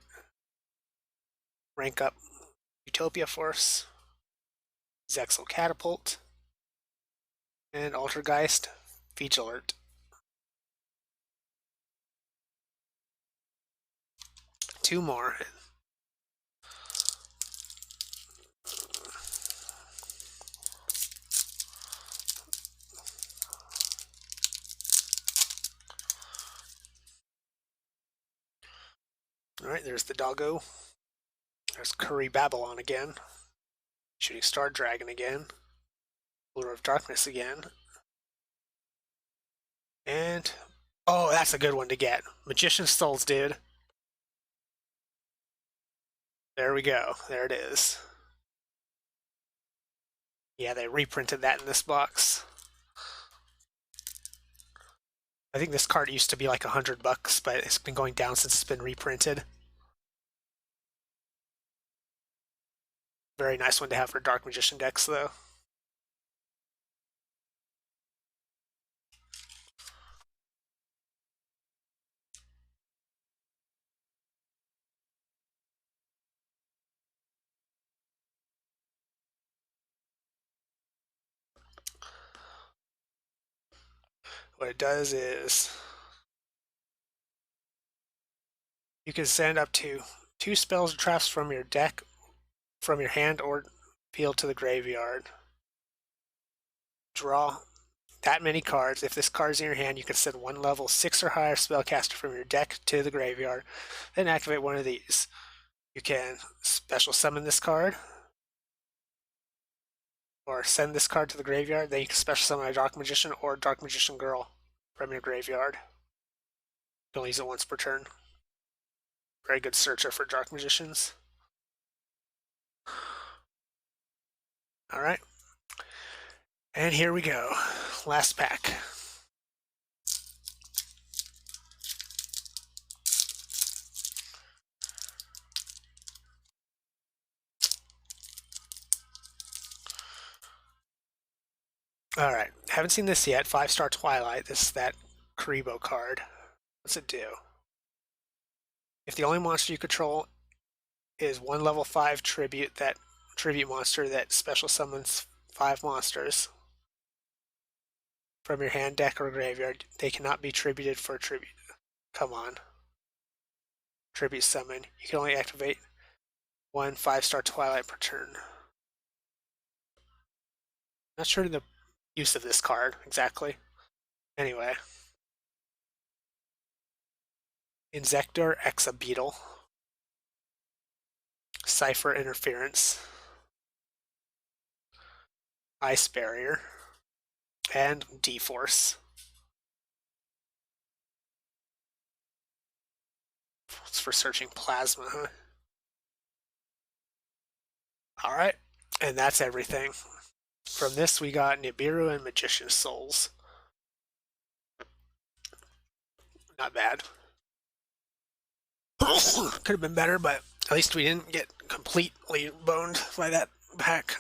Rank up Utopia Force. Zexal Catapult. And Altergeist, Feature Alert. 2 more. Alright, there's the Doggo. There's Curry Babylon again. Shooting Star Dragon again. Lure of Darkness again. And, oh, that's a good one to get. Magician's Souls, dude. There we go. There it is. Yeah, they reprinted that in this box. I think this card used to be like $100, but it's been going down since it's been reprinted. Very nice one to have for Dark Magician decks, though. What it does is you can send up to 2 spells or traps from your deck, from your hand, or field to the graveyard. Draw that many cards. If this card's in your hand, you can send 1 level 6 or higher spellcaster from your deck to the graveyard, then activate one of these. You can special summon this card, or send this card to the graveyard, then you can special summon a Dark Magician or Dark Magician Girl from your graveyard. You can only use it once per turn. Very good searcher for Dark Magicians. Alright. And here we go. Last pack. Alright, haven't seen this yet. 5-star Twilight. This is that Karibo card. What's it do? If the only monster you control is 1 level 5 tribute monster that special summons 5 monsters from your hand, deck, or graveyard, they cannot be tributed for tribute. Come on. Tribute summon. You can only activate 1 5-star Twilight per turn. Not sure the use of this card exactly. Anyway. Insector Exabeetle. Cipher Interference. Ice Barrier. And D-Force. It's for searching plasma, huh? Alright, and that's everything. From this we got Nibiru and Magician's Souls. Not bad. Could have been better, but at least we didn't get completely boned by that pack.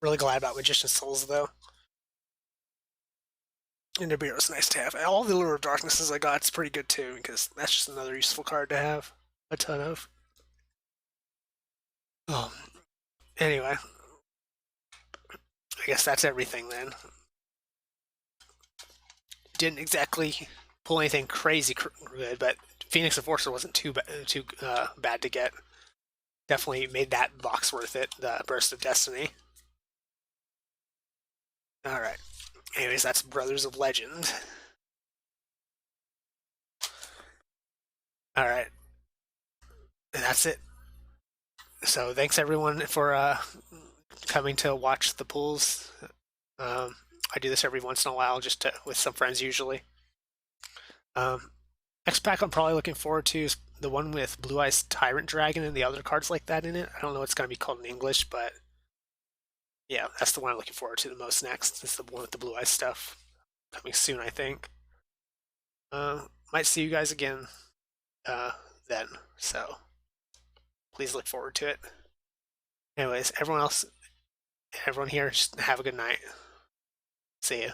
Really glad about Magician's Souls, though. And Nibiru's nice to have. All the Lure of Darknesses I got, it's pretty good too, because that's just another useful card to have a ton of. Anyway, I guess that's everything then. Didn't exactly pull anything crazy good, but Phoenix Enforcer wasn't too bad to get. Definitely made that box worth it, the Burst of Destiny. Alright. Anyways, that's Brothers of Legend. Alright. And that's it. So thanks everyone for coming to watch the pulls. I do this every once in a while, just with some friends usually. Next pack I'm probably looking forward to is the one with Blue Eyes Tyrant Dragon and the other cards like that in it. I don't know what's going to be called in English, but Yeah, that's the one I'm looking forward to the most next. It's the one with the blue eyes stuff coming soon, I think. Might see you guys again uh, then, so please look forward to it. Anyways, everyone else, everyone here, just have a good night. See ya.